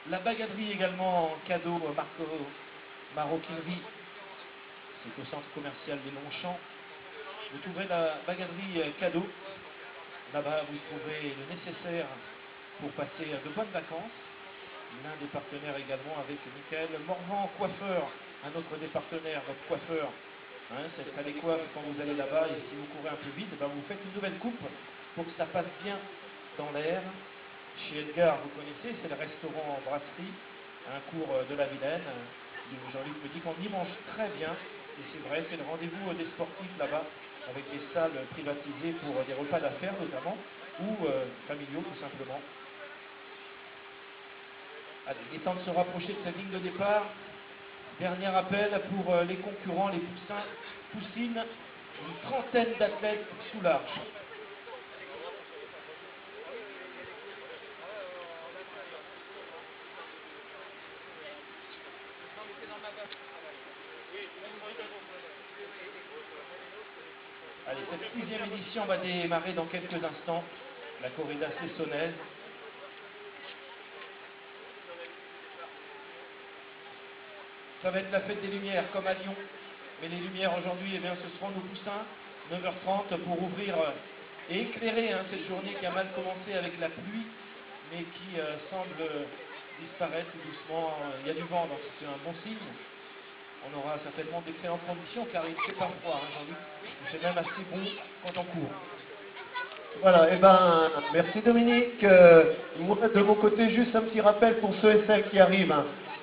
La bagaderie également en cadeau Marco Maroquinerie. C'est au centre commercial des Longchamps. Vous trouverez la bagaderie cadeau. Là-bas, vous trouverez le nécessaire pour passer de bonnes vacances. L'un des partenaires également avec Michael Morvan, coiffeur, un autre des partenaires, votre coiffeur. C'est à les coiffes quand vous allez là-bas et si vous courez un peu vite, vous faites une nouvelle coupe pour que ça passe bien dans l'air. Chez Edgar, vous connaissez, c'est le restaurant brasserie, un cours de la Vilaine. Jean-Luc me dit qu'on y mange très bien. Et c'est vrai, c'est le rendez-vous des sportifs là-bas, avec des salles privatisées pour des repas d'affaires notamment, ou familiaux tout simplement. Allez, il est temps de se rapprocher de cette ligne de départ. Dernier appel pour les concurrents, les poussins, poussines, une trentaine d'athlètes sous l'arche. Allez, cette 6e édition va démarrer dans quelques instants. La corrida cessonnaise. Ça va être la fête des Lumières comme à Lyon. Mais les Lumières aujourd'hui, eh bien, ce seront nos poussins, 9h30 pour ouvrir et éclairer cette journée qui a mal commencé avec la pluie, mais qui semble disparaître tout doucement. Il y a du vent, donc c'est un bon signe. On aura certainement d'excellentes conditions car il ne fait pas froid, Jean-Luc. Il fait même assez bon quand on court. Voilà, merci Dominique. Moi, de mon côté, juste un petit rappel pour ceux et celles qui arrivent.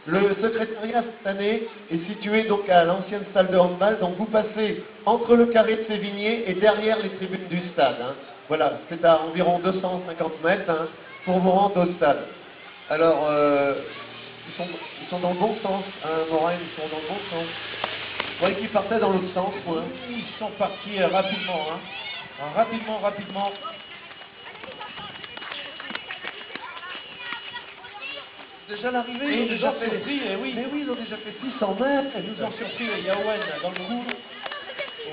Le secrétariat cette année est situé donc à l'ancienne salle de handball. Donc vous passez entre le carré de Sévigné et derrière les tribunes du stade. Voilà, c'est à environ 250 mètres pour vous rendre au stade. Alors, ils sont dans le bon sens, Morin, ils sont dans le bon sens. Je croyais qu'ils partaient dans l'autre sens, moi. Ils sont partis rapidement, rapidement. Déjà l'arrivée, ils nous ont surpris, oui. Mais oui, ils ont déjà fait 600 mètres. Ils nous ont surpris, il y a Owen dans le coup.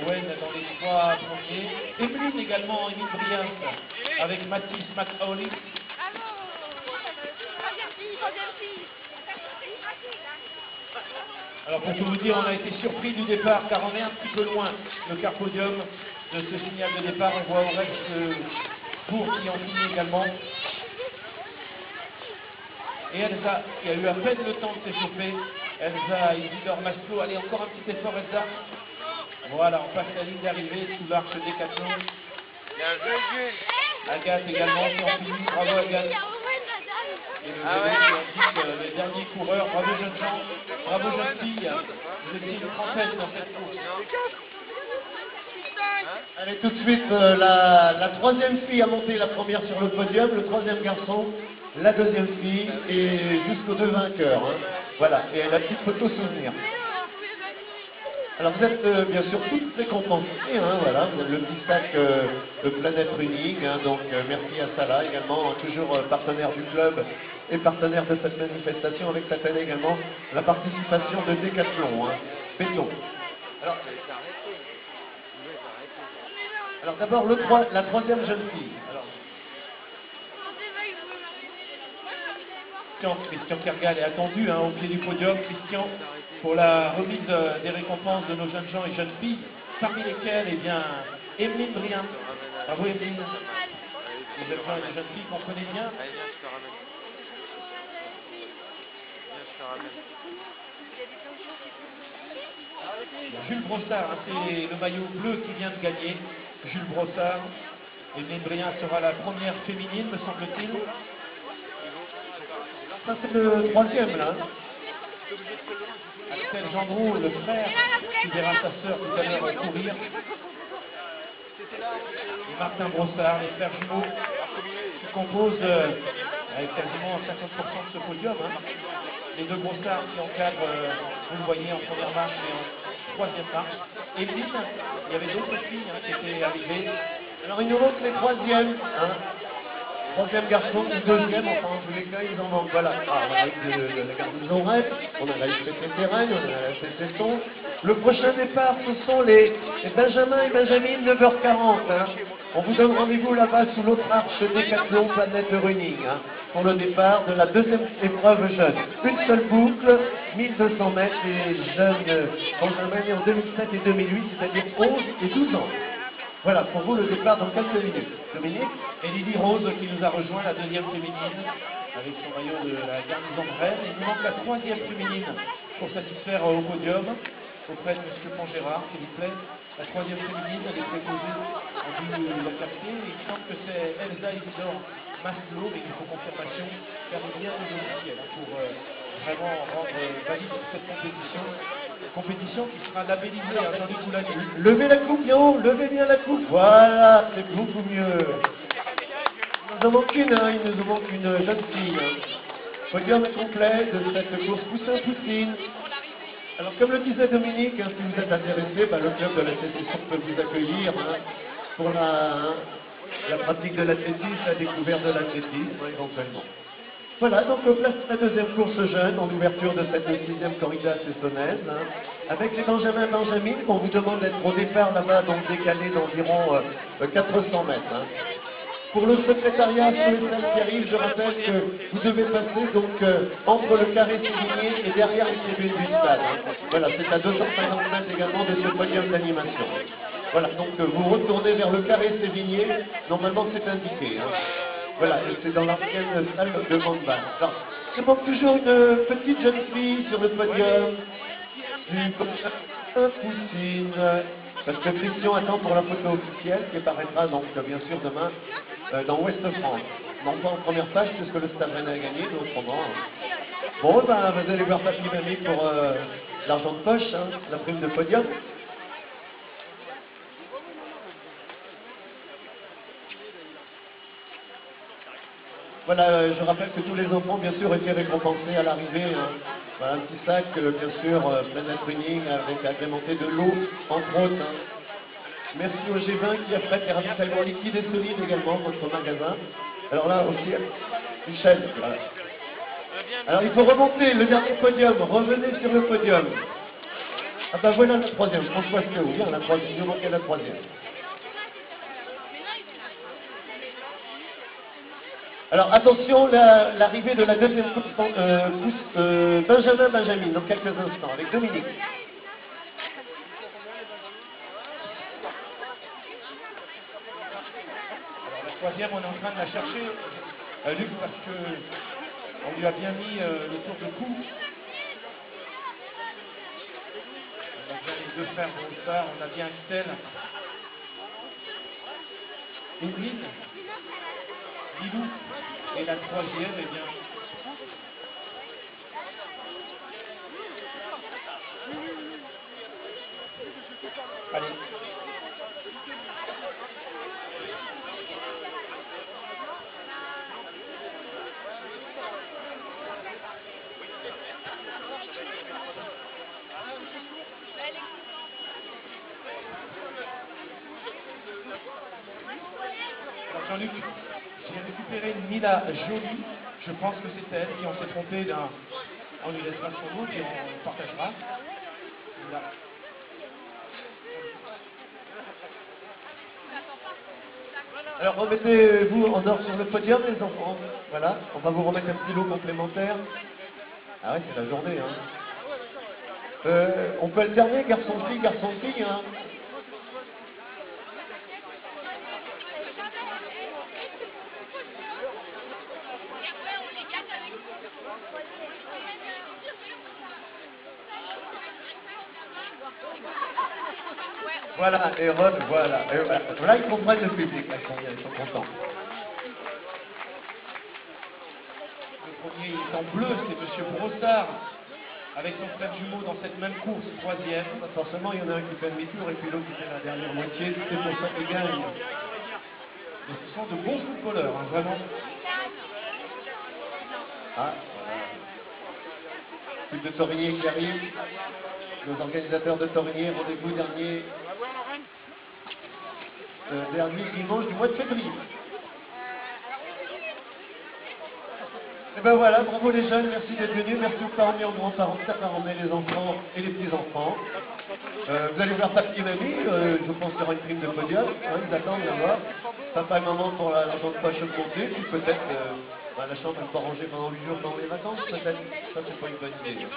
Owen dans les 3 premiers. Emeline également, Émile Briens, avec Mathis McAuley. Alors pour tout vous dire, on a été surpris du départ car on est un petit peu loin. Le carpodium de ce signal de départ, on voit au reste pour qui en finit également. Et Elsa, qui a eu à peine le temps de s'échauffer. Elsa, Isidore Maslow, allez encore un petit effort Elsa. Voilà, on passe la ligne d'arrivée sous l'arche Décathlon. Agathe également qui en finit, bravo Agathe. Et le les derniers coureurs, bravo jeunes gens, bravo jeunes filles. Vous étiez une trentaine dans cette course. Allez, tout de suite, la 3e fille a monté la première sur le podium, le 3e garçon, la 2e fille, et jusqu'aux 2 vainqueurs. Voilà, et la petite photo souvenir. Alors vous êtes bien sûr toutes récompensées, voilà, vous avez le petit sac de Planète Running, donc merci à Salah également, toujours partenaire du club et partenaire de cette manifestation, avec cette année également la participation de Décathlon, béton. Alors d'abord la 3e jeune fille. Christian Kergal est attendu au pied du podium. Christian, pour la remise des récompenses de nos jeunes gens et jeunes filles, parmi lesquelles, Emeline Briens. Bravo Emeline. Les jeunes gens et les jeunes filles qu'on connaît bien. Jules Brossard, c'est le maillot bleu qui vient de gagner. Jules Brossard. Emeline Briens sera la première féminine, me semble-t-il. Ça c'est le 3e là. Axel Gendreau, le frère, qui verra sa sœur tout à l'heure courir. Et Martin Brossard, les frères jumeaux, qui composent avec quasiment 50% de ce podium. Les 2 Brossards qui encadrent, vous le voyez, en première marche et en 3e marche. Et Lynn, il y avait d'autres filles qui étaient arrivées. Alors il nous manque les 3e. troisième garçon, ou deuxième, enfin en tous les cas, ils en manquent. Voilà, on a eu la garnison Rennes, on a la FCT Rennes, on a la FCT Son. Le prochain départ, ce sont les Benjamin et Benjamin, 9h40. Hein. On vous donne rendez-vous là-bas sous l'autre arche Décathlon Planète Running, hein, pour le départ de la deuxième épreuve jeune. Une seule boucle, 1200 mètres, les jeunes Benjamin nés en 2007 et 2008, c'est-à-dire 11 et 12 ans. Voilà, pour vous, le départ dans quelques minutes. Dominique Et Lily Rose qui nous a rejoint, la deuxième féminine, avec son maillot de la garnison de Rennes. Il nous manque la troisième féminine pour satisfaire au podium, auprès de M. Pongérard, s'il vous plaît. La troisième féminine, elle est déposée en vue de la capter. Il semble que c'est Elsa Isidore Maslow, mais il faut confirmation, car il y a des officiels pour vraiment rendre valide cette compétition. Compétition qui sera labellisée à Jean-Luc Boulani. levez la coupe bien haut, levez bien la coupe. Voilà, c'est beaucoup mieux. Il nous en manque une, hein, il nous en manque une jeune fille. Hein. Podium complet de cette course Poussin-Poussine. Alors, comme le disait Dominique, hein, si vous êtes intéressé, bah, le club de l'athlétisme peut vous accueillir hein, pour la pratique de l'athlétisme, la découverte de l'athlétisme, hein, éventuellement. Voilà, donc place la deuxième course jeune en ouverture de cette sixième corrida saisonnaise, hein, avec les Benjamin qu'on vous demande d'être au départ là-bas, donc décalé d'environ 400 mètres. Hein. Pour le secrétariat SOSL qui arrive, je rappelle que vous devez passer donc entre le carré Sévigné et derrière les tribunes du stade. Hein. Voilà, c'est à 250 mètres également de ce podium d'animation. Voilà, donc vous retournez vers le carré Sévigné, normalement c'est indiqué. Hein. Voilà, c'est dans l'ancienne salle de handball. Alors, il manque toujours une petite jeune fille sur le podium du Poussine. Parce que Christian attend pour la photo officielle qui apparaîtra donc bien sûr demain dans Ouest France. Non pas en première page puisque le Stade Rennais a gagné, mais autrement. Bon, ben, vous allez voir Papy Mamie pour l'argent de poche, hein, la prime de podium. Voilà, je rappelle que tous les enfants, bien sûr, étaient récompensés à l'arrivée. Hein. Voilà, un petit sac, bien sûr, Planète Running, avec agrémenté de l'eau, entre autres. Hein. Merci au G20 qui a fait des ravitaillements liquides et solides également, votre magasin. Alors là aussi, Michel. Voilà. Alors il faut remonter le dernier podium, revenez sur le podium. Ah ben voilà la troisième, François Stéo, bien la troisième, il nous manquait la troisième. Alors attention, l'arrivée de la deuxième course, Benjamin dans quelques instants, avec Dominique. Alors la troisième, on est en train de la chercher, Luc, parce que on lui a bien mis le tour de cou. On a bien les deux frères Broussard, on a bien Estelle, Evelyne, Lilou, et la troisième, eh bien, allez. Alors Jean-Luc, j'ai récupéré Mila Jolie, je pense que c'est elle, qui on s'est trompé d'un... On lui laissera son nom, puis on partagera. Mila. Alors remettez-vous en ordre sur le podium les enfants. Voilà, on va vous remettre un petit lot complémentaire. Ah ouais, c'est la journée, hein. On peut alterner garçon-fille, hein. Voilà, et Rod, voilà. Voilà, ils comprennent le public, là, ils sont contents. Le premier est en bleu, c'est M. Brossard, avec son frère jumeau dans cette même course, troisième. Forcément, il y en a un qui fait demi-tour et puis l'autre qui fait la dernière moitié, c'est pour ça qu'il gagne. Mais ce sont de bons footballeurs, hein, vraiment. Ah, voilà. Type de Torigné qui arrive. Nos organisateurs de Torigné, rendez-vous dernier dimanche du mois de février. Et ben voilà, bravo les jeunes, merci d'être venus, merci aux parents et aux grands-parents, aux parents, les enfants et les petits-enfants. Vous allez voir papy et mamie, je pense qu'il y aura une prime de podium, hein, ils attendent d'avoir. Papa et maman pour l'argent de poche monter, puis peut-être la chambre elle peut ranger pendant 8 jours pendant les vacances, peut-être. Ça c'est pas une bonne idée.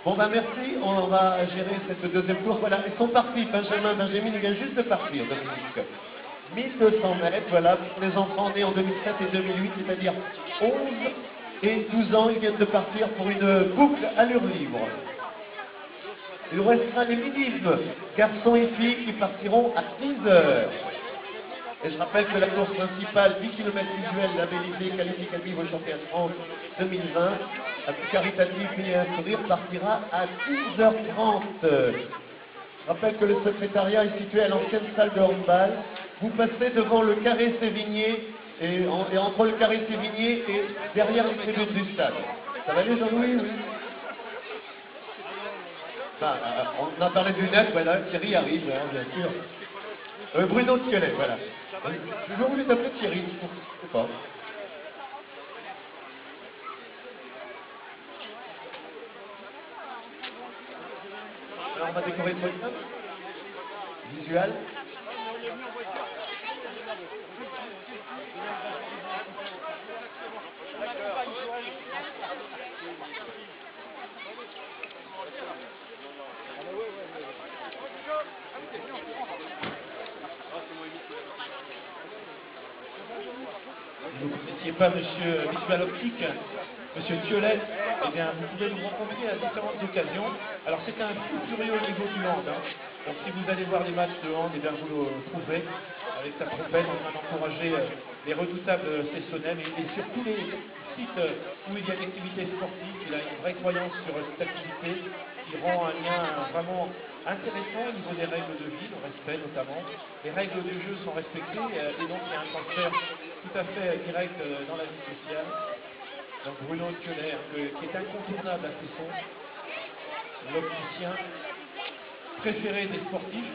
Bon ben merci, on va gérer cette deuxième course. Voilà, ils sont partis, Benjamin, il vient juste de partir, Dominique. 1200 mètres, voilà, pour les enfants nés en 2007 et 2008, c'est-à-dire 11 et 12 ans, ils viennent de partir pour une boucle allure libre. Il restera les minimes, garçons et filles, qui partiront à 10 heures. Et je rappelle que la course principale, 10 km visuels, labellisée, qualificative au championnat de France 2020, la plus caritative, Payer un sourire, partira à 10h30. Je rappelle que le secrétariat est situé à l'ancienne salle de handball. Vous passez devant le carré Sévigné, et entre le carré Sévigné et derrière les tribunes du stade. Ça va aller, Jean-Louis? Oui. On a parlé du net, voilà, Thierry arrive, hein, bien sûr. Bruno Thielet, voilà. J'ai toujours voulu t'appeler Thierry, je sais pas. Alors on va décorer le podium. Visual. Vous ne connaissiez pas Monsieur Visual Optique, Monsieur Thiolet, eh bien vous pouvez nous rencontrer à différentes occasions. Alors c'est un fou furieux au niveau du hand. Hein. Donc si vous allez voir les matchs de hand, eh bien vous le trouverez avec sa trompette en train d'encourager les redoutables Sessonnais, et sur tous les sites où il y a une activité sportive. Il a une vraie croyance sur cette activité qui rend un lien vraiment intéressant au niveau des règles de vie, le respect notamment. Les règles du jeu sont respectées et donc il y a un transfert tout à fait direct dans la vie sociale. Donc Bruno Thiolet, qui est incontournable à Cesson, l'opticien préféré des sportifs,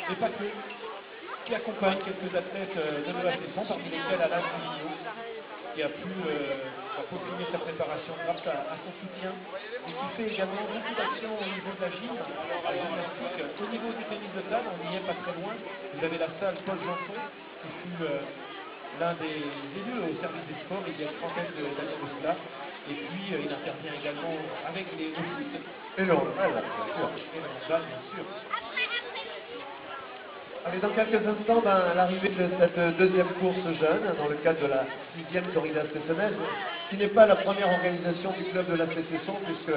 et pas que, qui accompagne quelques athlètes de la Cesson, parmi lesquels Alain Foligno, qui a pu peaufiner sa préparation grâce à son soutien, et qui fait également beaucoup d'actions au niveau de la gymnastique. Au niveau du tennis de table, on n'y est pas très loin. Vous avez la salle Paul Janson, qui fut l'un des élus au service des sports il y a une trentaine d'années de cela. Et puis il intervient également avec les foot. Et le handball, bien sûr. Et le handball, bien sûr. Allez, dans quelques instants, l'arrivée de cette deuxième course jeune, dans le cadre de la 6e corrida sessonnaise, qui n'est pas la première organisation du club de la Cesson, puisque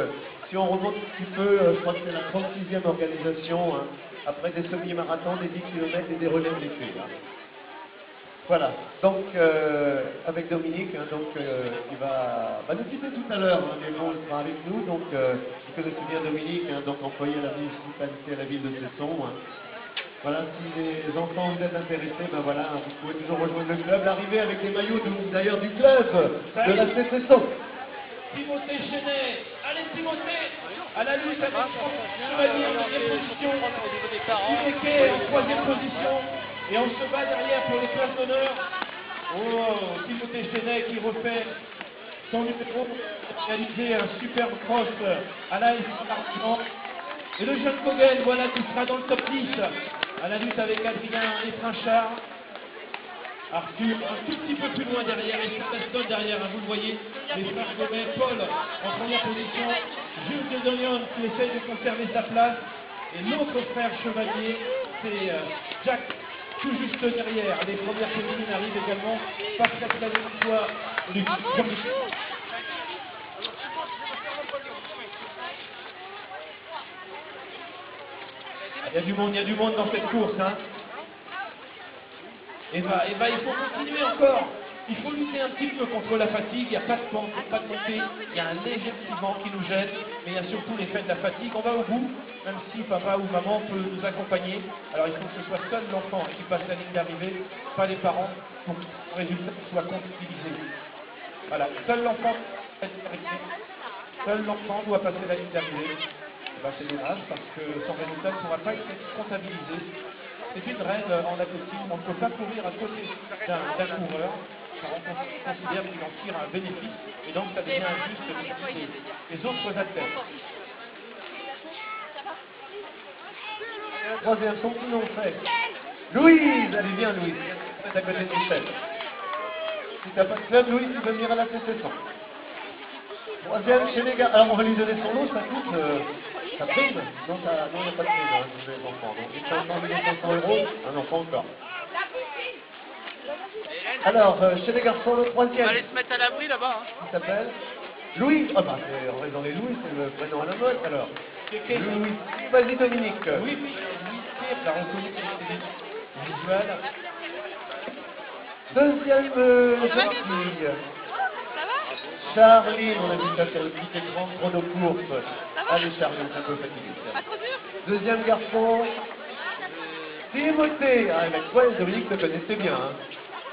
si on remonte un petit peu, je crois que c'est la 36e organisation, hein, après des semi-marathons, des 10 km et des relais de l'épée. Hein. Voilà, donc avec Dominique, hein, qui va nous quitter tout à l'heure, hein, mais bon, il sera avec nous, donc vous connaissez bien Dominique, hein, donc employé à la municipalité à la ville de Cesson. Hein. Voilà, si les enfants vous êtes intéressés, ben voilà, vous pouvez toujours rejoindre le club. L'arrivée avec les maillots d'ailleurs du club de la Cesson. Timothée Chenet, allez Timothée, à la lutte avec Chevalier en deuxième position, Timothée en troisième position, et on se bat derrière pour les places d'honneur. Oh, Timothée Chenet qui refait son numéro, réalisé un superbe cross à la S. Et le jeune Kogel, voilà, qui sera dans le top 10 à la lutte avec Adrien Etrinchard. Arthur un tout petit peu plus loin derrière, et Sébastien derrière, hein, vous le voyez, les frères Gomez, Paul en première position, Jules de Donion qui essaye de conserver sa place, et l'autre frère Chevalier, c'est Jack, tout juste derrière. Les premières féminines arrivent également par cette victoire du Jean-Michel. Il y a du monde dans cette course. Hein. Et il faut continuer encore. Il faut lutter un petit peu contre la fatigue. Il n'y a pas de pente, pas de montée. Il y a un léger petit vent qui nous gêne. Mais il y a surtout l'effet de la fatigue. On va au bout, même si papa ou maman peut nous accompagner. Alors il faut que ce soit seul l'enfant qui passe la ligne d'arrivée, pas les parents, pour que le résultat soit comptabilisé. Voilà, seul l'enfant doit passer la ligne d'arrivée. Ben, c'est dommage parce que son résultat ne pourra pas être comptabilisé. C'est une règle en athlétisme, on ne peut pas courir à côté d'un coureur. car on considère qu'il en tire un bénéfice, et donc ça devient injuste vis-à-vis des autres athlètes. Troisième, son petit nom fait. Louise, allez bien Louise, c'est à côté de Michel. Si t'as pas de club, Louise, tu peux venir à la CC100. Troisième chez les gars. Alors on va lui donner son lot, ça coûte, ça prime. Non, il n'y a pas de prime hein, pour les enfants. Donc 500 euros, ah non, pas encore. Alors, chez les garçons, le troisième. On va aller se mettre à l'abri là-bas. Hein. Qui s'appelle Louis. Ah bah, on est dans les Louis, c'est le prénom à la mode alors. Louis. Vas-y Dominique. Oui, Pierre, la reconnu visuel. Deuxième jeune fille. Charlie, on a vu ça sur le petit écran chrono course. Allez Charlie, on est un peu fatigué. Deuxième garçon. Timothée. Ah, mais toi, Dominique, te connaissait bien. Hein.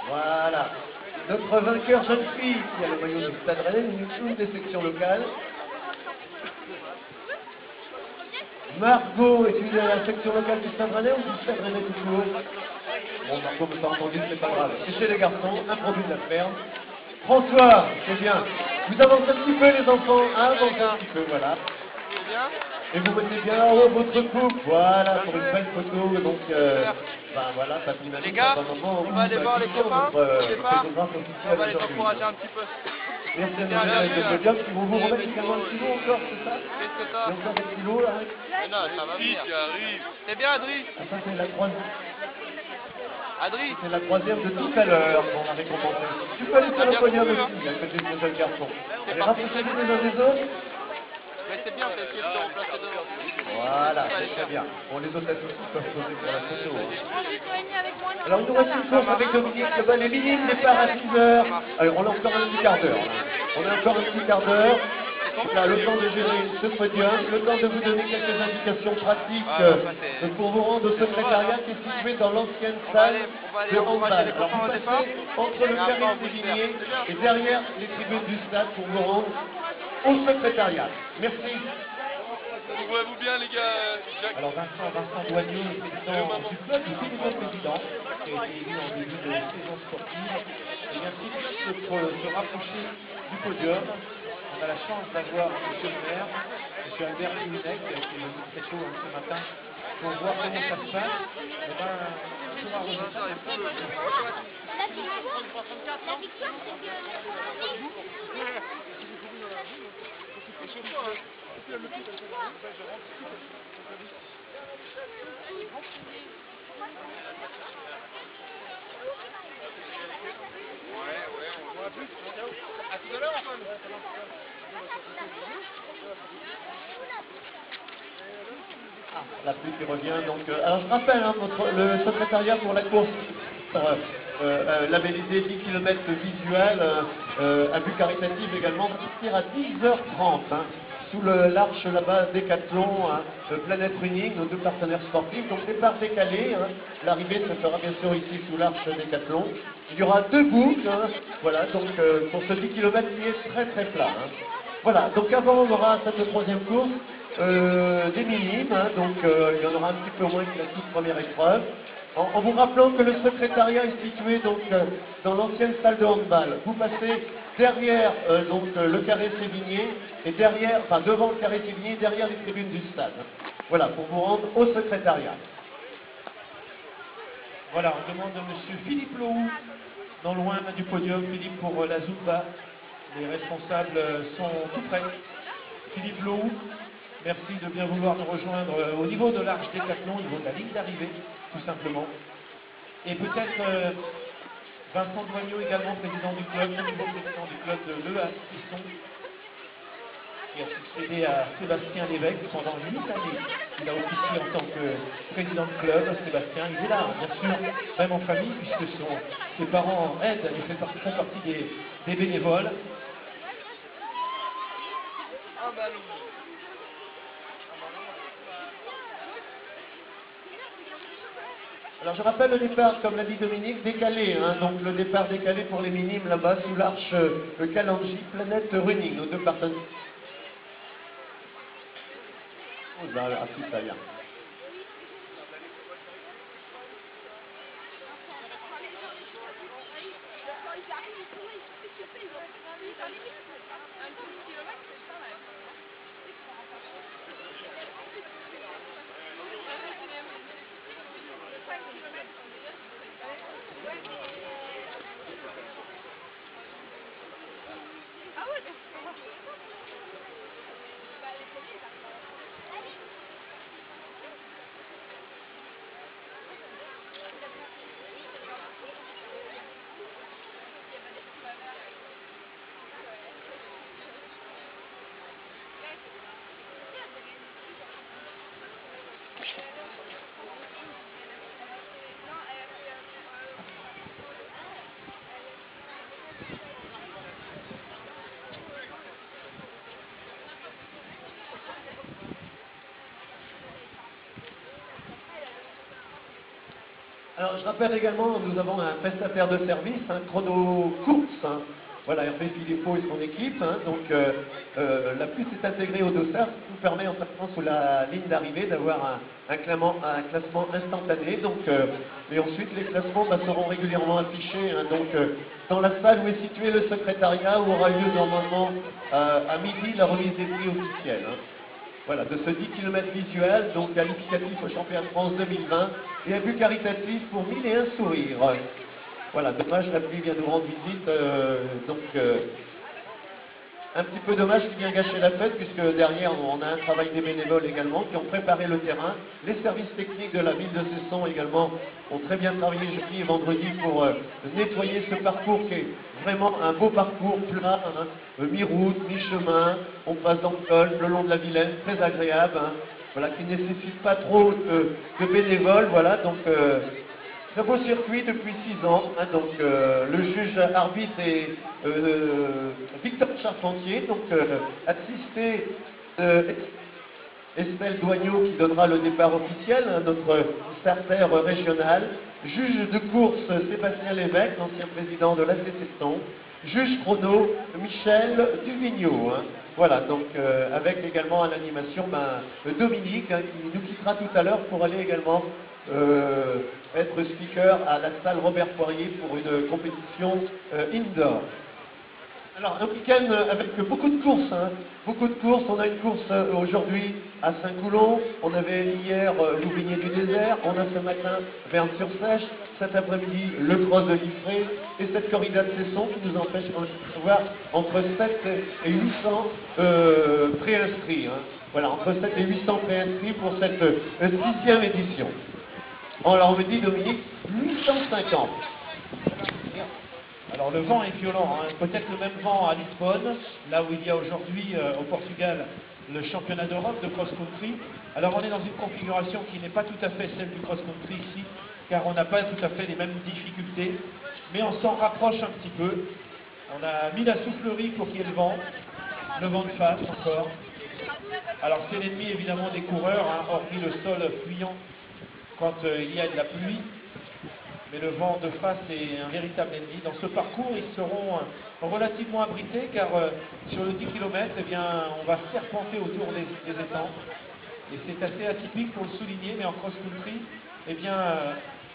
Voilà. Notre vainqueur jeune fille, qui a le maillot du Stade Rennais, une des sections locales. Margot est une de la section locale du Stade Rennais ou du Stade Rennais tout court? Bon, Margot ne pas entendu, c'est pas grave. Et chez les garçons, un produit de la ferme. François, c'est bien. Vous avancez un petit peu les enfants, hein, avancez un petit peu, voilà. Et vous mettez bien en haut votre coupe, voilà, pour une belle photo. Donc, ben voilà, ça finit. Les gars, on va aller voir les copains au départ. On va les encourager un petit peu. Merci à nos de podium qui vont vous remettre également un kilo encore, c'est ça? Qu'est-ce que t'as? Il y a encore des kilos là. Mais non, ça va venir. C'est bien, Adri? Ah, ça c'est la troisième. Adri? C'est la troisième de tout à l'heure qu'on a récompensé. Tu peux aller sur le podium aussi, à côté de ce jeune garçon. Allez, rapprochez-vous les uns des autres. Mais c'est bien, c'est ce qu'ils ont placé devant. Voilà, c'est très bien. Bon, les autres associés peuvent poser pour la photo. Hein. Alors, il nous reste une course avec Dominique. Les minimes départ à 6 heures. Alors, on a encore un petit quart d'heure. On a encore un petit quart d'heure. Là, le temps de gérer ce podium, le temps de vous donner quelques indications pratiques pour vous rendre au secrétariat qui est situé dans l'ancienne salle de handball. Alors, vous passez entre le carré Sévigné et derrière les tribunes du stade pour vous rendre au secrétariat. Merci. Ouvrez-vous bien, les gars. Jacques. Alors Vincent Doigneux, le président du club, le tout nouveau président, qui a été élu en début de saison sportive, et bien sûr se rapprocher du podium. On a la chance d'avoir M. le maire, M. Albert Liminec, qui est venu très tôt ce matin pour voir comment ça se passe. Et ben, on pourra revenir. À tout à l'heure, Antoine. La pluie qui revient. Donc, alors je rappelle, hein, le secrétariat pour la course labellisé 10 km visuel, à but caritatif également, va partir à 10h30. Hein, sous l'arche là-bas Décathlon, hein, Planète Running, nos deux partenaires sportifs. Donc départ décalé, hein, l'arrivée se fera bien sûr ici sous l'arche Décathlon. Il y aura deux boucles, hein, voilà, donc pour ce 10 km qui est très très plat. Hein. Voilà, donc avant on aura cette troisième course, des minimes, hein, donc il y en aura un petit peu moins que la toute première épreuve. En vous rappelant que le secrétariat est situé donc dans l'ancienne salle de handball. Vous passez derrière le carré Sévigné et derrière, enfin devant le carré Sévigné, derrière les tribunes du stade. Voilà, pour vous rendre au secrétariat. Voilà, on demande à M. Philippe Lohou, non loin du podium. Philippe pour la Zumba. Les responsables sont tout prêts. Philippe Lohou, merci de bien vouloir nous rejoindre au niveau de l'arche Décathlon, au niveau de la ligne d'arrivée, tout simplement. Et peut-être Vincent Doigneux, également président du club, le nouveau président du club de l'EA Fisson, qui a succédé à Sébastien Lévesque pendant 8 années. Il a officié en tant que président de club. Sébastien, il est là, bien sûr, même en famille, puisque ses parents aident et font partie des bénévoles. Alors je rappelle le départ, comme l'a dit Dominique, décalé, hein, donc le départ décalé pour les minimes là-bas sous l'arche Calangi, Planète Running, nos deux partenaires. Oh, là, là, tout ça, bien. Alors, je rappelle également, nous avons un prestataire de service, un chrono course. Hein. Voilà, Hervé Philippot et son équipe. Hein. Donc, la puce est intégrée au dossard, ce qui nous permet, en passant sous la ligne d'arrivée, d'avoir un classement instantané. Donc, et ensuite, les classements seront régulièrement affichés. Hein. Donc, dans la salle où est situé le secrétariat, où aura lieu normalement à midi la remise des prix officiels. Hein. Voilà, de ce 10 km visuel, donc qualificatif au championnat de France 2020, et un but caritatif pour 1001 sourires. Voilà, dommage, la pluie vient nous rendre visite, un petit peu dommage qu'il vient gâcher la fête, puisque derrière, on a un travail des bénévoles également, qui ont préparé le terrain. Les services techniques de la ville de Cesson également ont très bien travaillé jeudi et vendredi pour nettoyer ce parcours qui est vraiment un beau parcours plat, hein, mi-route, mi-chemin, on passe dans le col, le long de la Vilaine, très agréable, hein, voilà, qui ne nécessite pas trop de bénévoles, voilà, donc très beau circuit depuis 6 ans, hein, donc le juge arbitre est Victor Charpentier, donc assisté Estelle Doignot qui donnera le départ officiel, hein, notre starter régional, juge de course Sébastien Lévesque, l'ancien président de l'AC Cesson, juge chrono Michel Duvigneau. Hein. Voilà, donc avec également à l'animation Dominique, hein, qui nous quittera tout à l'heure pour aller également être speaker à la salle Robert Poirier pour une compétition indoor. Alors, un week-end avec beaucoup de courses, hein. Beaucoup de courses. On a une course aujourd'hui à Saint-Coulon, on avait hier Louvigné du désert, on a ce matin Verne-sur-Sèche, cet après-midi le cross de Liffré, et cette corrida de Cesson qui nous empêche de voir entre 7 et 800 préinscrits. Hein. Voilà, entre 7 et 800 préinscrits pour cette 6e édition. Alors on me dit, Dominique, 850. Alors le vent est violent, hein. Peut-être le même vent à Lisbonne, là où il y a aujourd'hui au Portugal le championnat d'Europe de cross-country. Alors on est dans une configuration qui n'est pas tout à fait celle du cross-country ici, car on n'a pas tout à fait les mêmes difficultés, mais on s'en rapproche un petit peu. On a mis la soufflerie pour qu'il y ait le vent de face encore. Alors c'est l'ennemi évidemment des coureurs, hein, hormis le sol fuyant quand il y a de la pluie. Mais le vent de face est un véritable ennemi. Dans ce parcours, ils seront relativement abrités car sur le 10 km, eh bien, on va serpenter autour des étangs. Et c'est assez atypique pour le souligner, mais en cross-country, eh bien,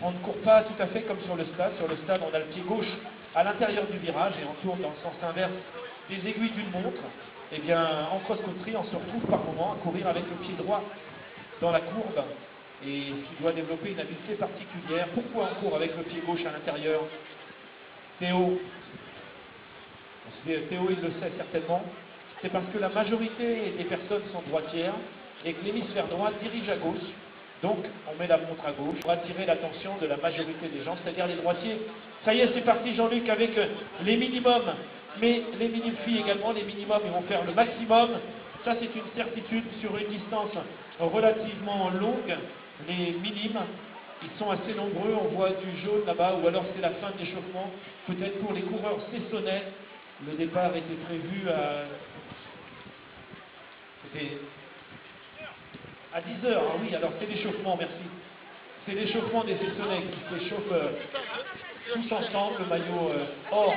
on ne court pas tout à fait comme sur le stade. Sur le stade, on a le pied gauche à l'intérieur du virage et on tourne dans le sens inverse des aiguilles d'une montre. Eh bien, en cross-country, on se retrouve par moment à courir avec le pied droit dans la courbe. Et qui doit développer une habileté particulière. Pourquoi on court avec le pied gauche à l'intérieur? Théo, il le sait certainement, c'est parce que la majorité des personnes sont droitières et que l'hémisphère droit dirige à gauche. Donc on met la montre à gauche pour attirer l'attention de la majorité des gens, c'est-à-dire les droitiers. Ça y est, c'est parti Jean-Luc avec les minimums, mais les mini-filles également, les minimums, ils vont faire le maximum. Ça c'est une certitude sur une distance relativement longue. Les minimes, ils sont assez nombreux, on voit du jaune là-bas, ou alors c'est la fin de l'échauffement. Peut-être pour les coureurs cessonnais, le départ était prévu à 10 h. Ah oui, alors c'est l'échauffement, merci. C'est l'échauffement des Cessonnais qui s'échauffent tous ensemble, le maillot or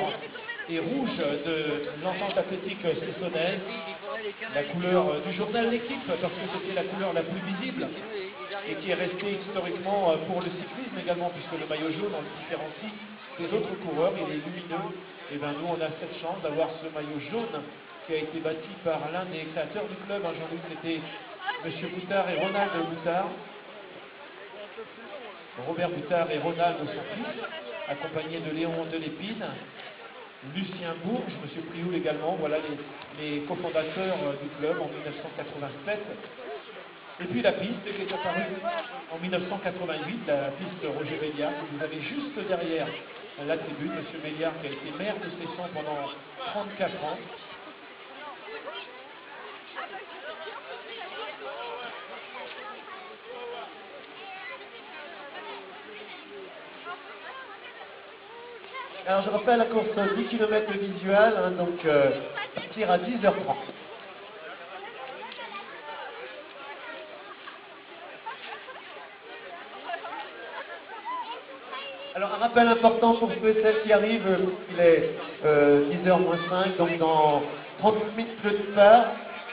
et rouge de l'entente athlétique cessonnaise, la couleur du journal L'équipe, parce que c'était la couleur la plus visible. et qui est resté historiquement pour le cyclisme également, puisque le maillot jaune, on le différencie des autres coureurs, il est lumineux. Et bien nous, on a cette chance d'avoir ce maillot jaune qui a été bâti par l'un des créateurs du club, hein, Jean-Luc, c'était M. Boutard et Ronald Boutard. Robert Boutard et Ronald, son fils, accompagnés de Léon Delépine, Lucien Bourges, M. Prioul également, voilà les cofondateurs du club en 1987. Et puis la piste qui est apparue en 1988, la piste Roger Béliard, que vous avez juste derrière la tribune, M. Béliard qui a été maire de Cesson pendant 34 ans. Alors je rappelle la course 10 km visuel, hein, donc partir à 10h30. Alors un rappel important pour ceux et celles qui arrivent, il est 10h moins 5, donc dans 30 minutes de départ.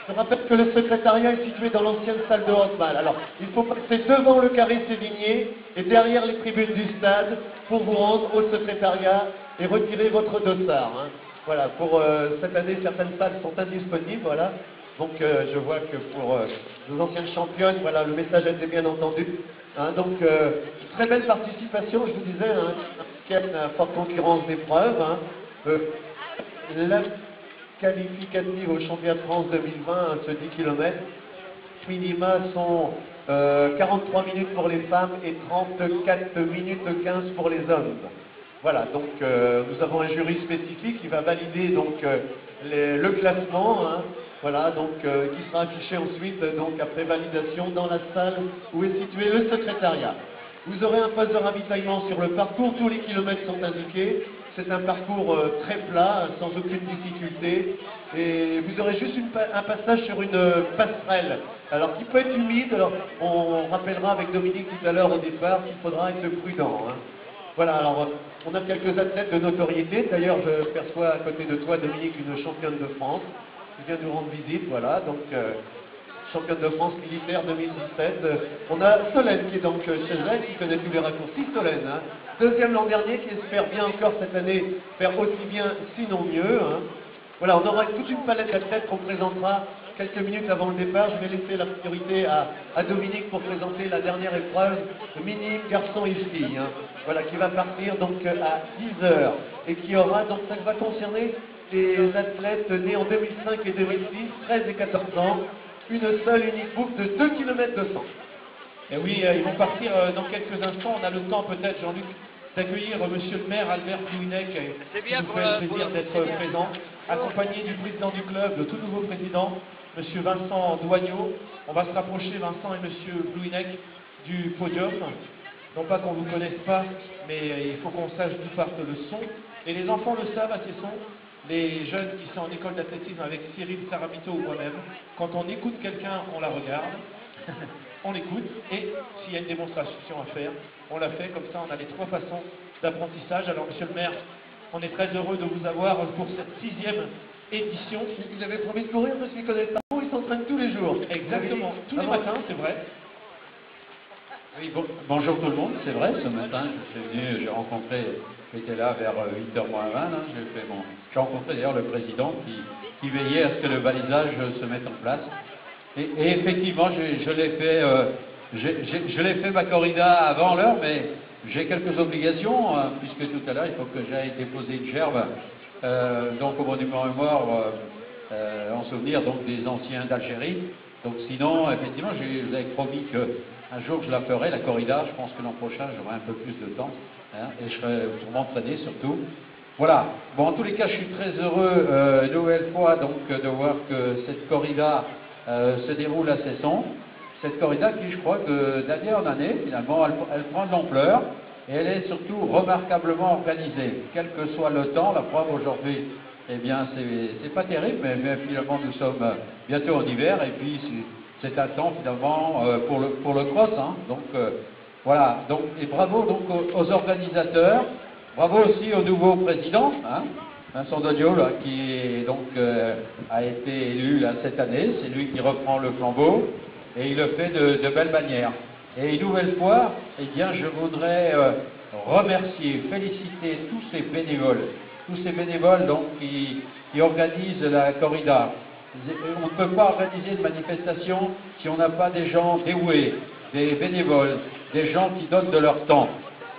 Je rappelle que le secrétariat est situé dans l'ancienne salle de handball. Alors, il faut passer devant le carré Sévigné et derrière les tribunes du stade pour vous rendre au secrétariat et retirer votre dossard. Hein. Voilà, pour cette année, certaines salles sont indisponibles, voilà. Donc, je vois que pour nos anciennes championnes, voilà, le message a été bien entendu. Hein. Donc, très belle participation, je vous disais, hein, une forte concurrence d'épreuves. Hein. La qualificative au championnat de France 2020, hein, ce 10 km. Minima sont 43 minutes pour les femmes et 34 minutes 15 pour les hommes. Voilà, donc nous avons un jury spécifique qui va valider donc le classement, hein, voilà, donc qui sera affiché ensuite donc après validation dans la salle où est situé le secrétariat. Vous aurez un poste de ravitaillement sur le parcours, tous les kilomètres sont indiqués. C'est un parcours très plat, sans aucune difficulté. Et vous aurez juste un passage sur une passerelle, alors qui peut être humide. Alors, on rappellera avec Dominique tout à l'heure au départ qu'il faudra être prudent. Hein. Voilà, alors on a quelques athlètes de notoriété. D'ailleurs, je perçois à côté de toi, Dominique, une championne de France qui vient nous rendre visite. Voilà, donc championne de France militaire 2017. On a Solène qui est donc chez elle, qui connaît tous les raccourcis. Solène, hein. Deuxième l'an dernier, qui espère bien encore cette année faire aussi bien, sinon mieux. Hein. Voilà, on aura toute une palette d'athlètes qu'on présentera quelques minutes avant le départ. Je vais laisser la priorité à Dominique pour présenter la dernière épreuve, minime, garçon et fille. Hein. Voilà, qui va partir donc à 10h et qui aura, donc ça va concerner les athlètes nés en 2005 et 2006, 13 et 14 ans, une seule unique boucle de 2 km 200. Et oui, ils vont partir dans quelques instants. On a le temps peut-être, Jean-Luc, d'accueillir monsieur le maire Albert Plouinec, qui nous fait le plaisir d'être présent, accompagné du président du club, le tout nouveau président, monsieur Vincent Doignot. On va se rapprocher, Vincent et monsieur Plouinec, du podium. Non pas qu'on ne vous connaisse pas, mais il faut qu'on sache d'où part le son. Et les enfants le savent à ces sons. Les jeunes qui sont en école d'athlétisme avec Cyril Saramito ou moi-même, quand on écoute quelqu'un, on la regarde. On l'écoute et s'il y a une démonstration à faire, on la fait. Comme ça, on a les trois façons d'apprentissage. Alors, monsieur le maire, on est très heureux de vous avoir pour cette 6e édition. Ils avaient promis de courir parce qu'ils connaissent pas, ils s'entraînent tous les jours. Exactement, tous les matins, c'est vrai. Oui, bonjour tout le monde, c'est vrai, ce matin, je suis venu, j'ai rencontré, j'étais là vers 8h moins 20, hein, j'ai rencontré d'ailleurs le président qui veillait à ce que le balisage se mette en place. Et effectivement, je l'ai fait ma corrida avant l'heure, mais j'ai quelques obligations, puisque tout à l'heure, il faut que j'aille déposer une gerbe donc au monument aux morts en souvenir donc, des anciens d'Algérie. Donc sinon, effectivement, je vous avais promis qu'un jour je la ferai, la corrida. Je pense que l'an prochain, j'aurai un peu plus de temps, hein, et je serai pour m'entraîner surtout. Voilà. Bon, en tous les cas, je suis très heureux une nouvelle fois donc, de voir que cette corrida se déroule à Cesson. Cette corrida qui, je crois que d'année en année, finalement, elle prend de l'ampleur et elle est surtout remarquablement organisée. Quel que soit le temps, la preuve aujourd'hui, eh bien, c'est pas terrible, mais finalement, nous sommes bientôt en hiver et puis c'est un temps finalement pour le cross. Hein. Donc, voilà. Donc, et bravo donc aux organisateurs, bravo aussi au nouveau président, hein. Vincent Doignot, là, qui donc, a été élu là, cette année, c'est lui qui reprend le flambeau et il le fait de belle manière. Et une nouvelle fois, eh bien, je voudrais remercier, féliciter tous ces bénévoles donc, qui organisent la corrida. On ne peut pas organiser une manifestation si on n'a pas des gens dévoués, des bénévoles, des gens qui donnent de leur temps.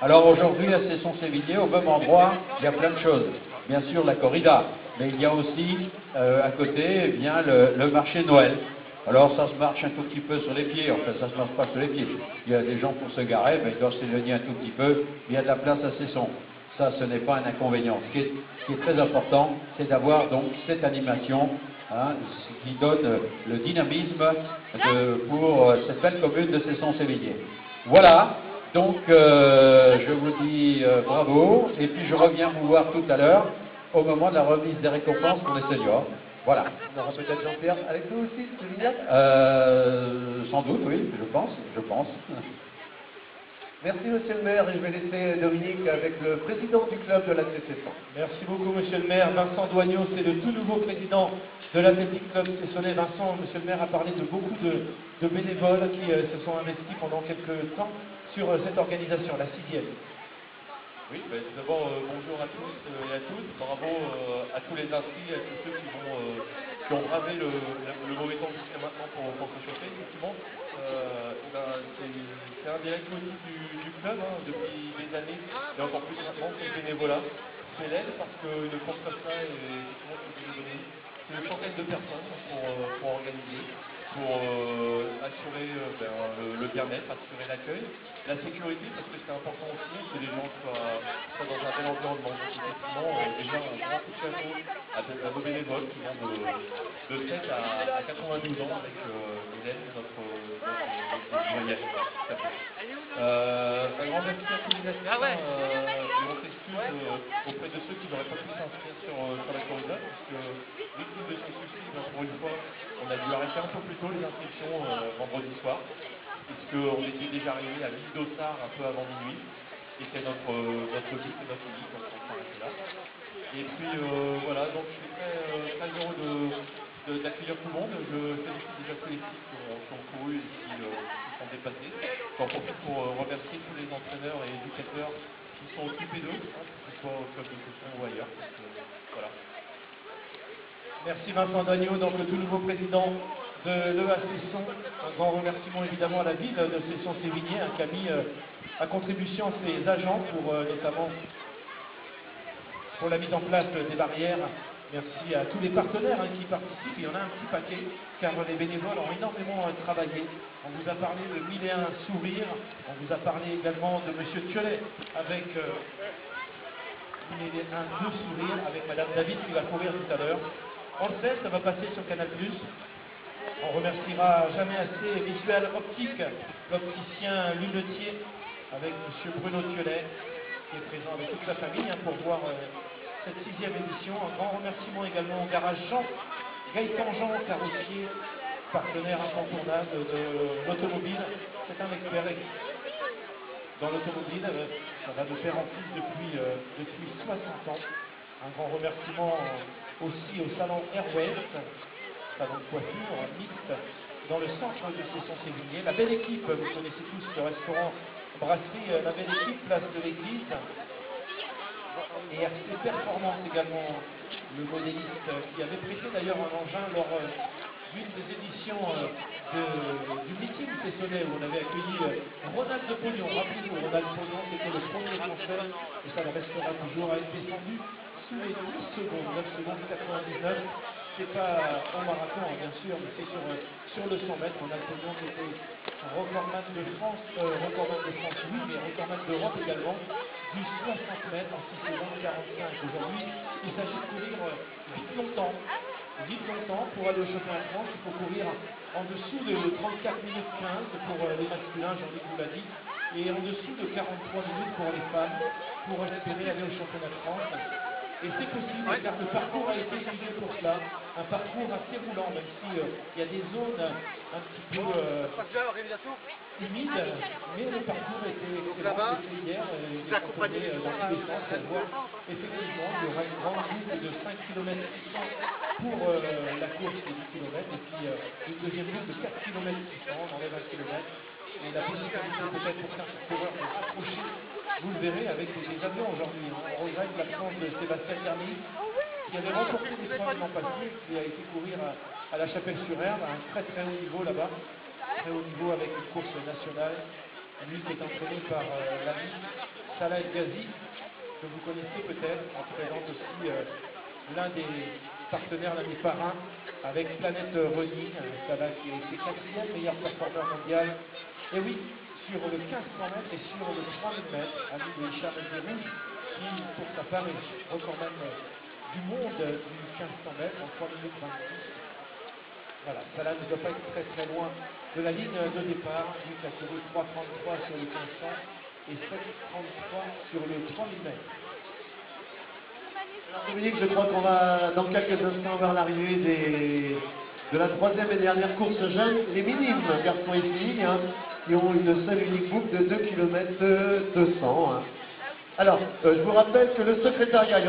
Alors aujourd'hui, à Cesson-Sévigné, au même endroit, il y a plein de choses. Bien sûr, la corrida, mais il y a aussi à côté eh bien, le marché Noël. Alors ça se marche un tout petit peu sur les pieds, enfin ça se marche pas sur les pieds. Il y a des gens pour se garer, mais ils doivent s'éloigner un tout petit peu, il y a de la place à Cesson. Ça, ce n'est pas un inconvénient. Ce qui est très important, c'est d'avoir donc cette animation hein, qui donne le dynamisme pour cette belle commune de Cesson-Sévigné. Voilà, donc je vous dis bravo, et puis je reviens vous voir tout à l'heure au moment de la remise des récompenses pour les seniors. Voilà. On aura peut-être Jean-Pierre avec nous aussi, c'est Julien. Sans doute, oui, je pense. Merci monsieur le maire et je vais laisser Dominique avec le président du club de l'ATC. Merci beaucoup, monsieur le maire. Vincent Doignot, c'est le tout nouveau président de l'Athletic Club Cessonnais. Vincent, monsieur le maire a parlé de beaucoup de bénévoles qui se sont investis pendant quelques temps sur cette organisation, la 6e. Oui, tout d'abord, bonjour à tous et à toutes. Bravo à tous les inscrits, à tous ceux qui ont bravé le mauvais temps jusqu'à maintenant pour se chauffer. Effectivement, c'est un des leitmotifs du club hein, depuis des années, et encore plus maintenant, c'est le bénévolat. C'est l'aide parce qu'une course comme ça, effectivement, c'est une centaine de personnes pour organiser, pour assurer le bien-être, assurer l'accueil, la sécurité, parce que c'est important aussi que les gens soient dans un bel environnement. Donc effectivement, déjà, un grand coup de chapeau à nos bénévoles qui vont de 7 à 92 ans avec Hélène, notre moyenne. Un grand merci à tous les assistants et on s'excuse auprès de ceux qui n'auraient pas pu s'inscrire sur la corrida, parce que victime de ce souci, pour une fois, on a dû arrêter un peu plus tôt les inscriptions vendredi soir, puisqu'on était déjà arrivé à l'île d'Ossard un peu avant minuit, et c'est notre but et notre limite, donc on s'arrête là. Et puis voilà, donc je suis très heureux d'accueillir tout le monde. Je félicite déjà tous les filles qui ont couru et qui sont dépassés. J'en profite pour remercier tous les entraîneurs et éducateurs qui sont occupés d'eux, hein, que ce soit au club de Cesson ou ailleurs. Voilà. Merci Vincent Doignot, donc le tout nouveau président de l'EA Cesson. Un grand remerciement évidemment à la ville de Cesson-Sévigné qui a mis à contribution ses agents pour notamment pour la mise en place des barrières. Merci à tous les partenaires qui participent. Il y en a un petit paquet, car les bénévoles ont énormément travaillé. On vous a parlé de 1001 sourires. On vous a parlé également de Monsieur Thiolet avec 1001 deux sourires avec Madame David qui va courir tout à l'heure. On le sait, ça va passer sur Canal+. On remerciera jamais assez Visual Optique, l'opticien lunetier, avec Monsieur Bruno Thiolet, qui est présent avec toute sa famille pour voir cette 6e édition. Un grand remerciement également au Garage Jean, Gaëtan Jean, carrossier, partenaire incontournable de l'automobile. C'est un expert dans l'automobile, ça va de père en fils depuis 60 ans. Un grand remerciement aussi au salon Air West, salon de coiffure mixte dans le centre de Cesson-Sévigné. La belle équipe, vous connaissez tous le restaurant brasserie La Belle Équipe, place de l'église. Et RC Performance également, le modéliste qui avait prêté d'ailleurs un engin lors d'une des éditions du meeting Cessonnais où on avait accueilli Ronald de Pognon. Rappelez-vous, Ronald Pognon c'était le premier concert et ça le restera toujours à être descendu sous les 10 secondes, 9 secondes 99. C'est pas au marathon bien sûr, mais c'est sur le 100 mètres. Ronald Pognon était recordman de France, oui, mais recordman d'Europe également, du 60 mètres en 6 secondes 45. Aujourd'hui, il s'agit de courir vite longtemps pour aller au championnat de France. Il faut courir en dessous de 34 minutes 15 pour les masculins, Jean-Luc vous l'a dit, et en dessous de 43 minutes pour les femmes, pour espérer aller au championnat de France. Et c'est possible, car le parcours a été étudié pour cela, un parcours assez roulant, même s'il y a des zones un petit peu humides, mais le parcours était excellent. C'était hier, il est accompagné dans tous les sens, pour voir effectivement, il y aura une grande boucle de 5 km 600 pour la course des 10 km, et puis une deuxième boucle de 4 km 600 dans les 20 km. et la possibilité peut-être pour certains coureurs de s'approcher, vous le verrez avec des avions aujourd'hui. Hein. On regrette l'absence de Sébastien Terny, qui avait remporté des points l'an passé, qui a été courir à la Chapelle-sur-Herbe, à un très très haut niveau là-bas, très haut niveau avec une course nationale. Lui qui est entraîné par l'ami Salah El Ghazi, que vous connaissez peut-être, qui présente aussi l'un des partenaires, l'un des parrains, avec Planète Running, Salah qui est aussi 4e meilleur performeur mondial. Et oui, sur le 1500 mètres et sur le 3000 mètres, ami de Hicham El Rouge, qui pour sa part est record même du monde du 1500 mètres en 3 minutes 26. Voilà, Salah ne doit pas être très très loin de la ligne de départ, vu qu'il a couru 3,33 sur le 1500 et 7,33 sur le 3000 mètres. Alors Dominique, je crois qu'on va dans quelques instants vers l'arrivée de la troisième et dernière course jeune, les minimes, garçons et filles, hein, qui ont une seule unique boucle de 2 km 200. Hein. Alors, je vous rappelle que le secrétariat,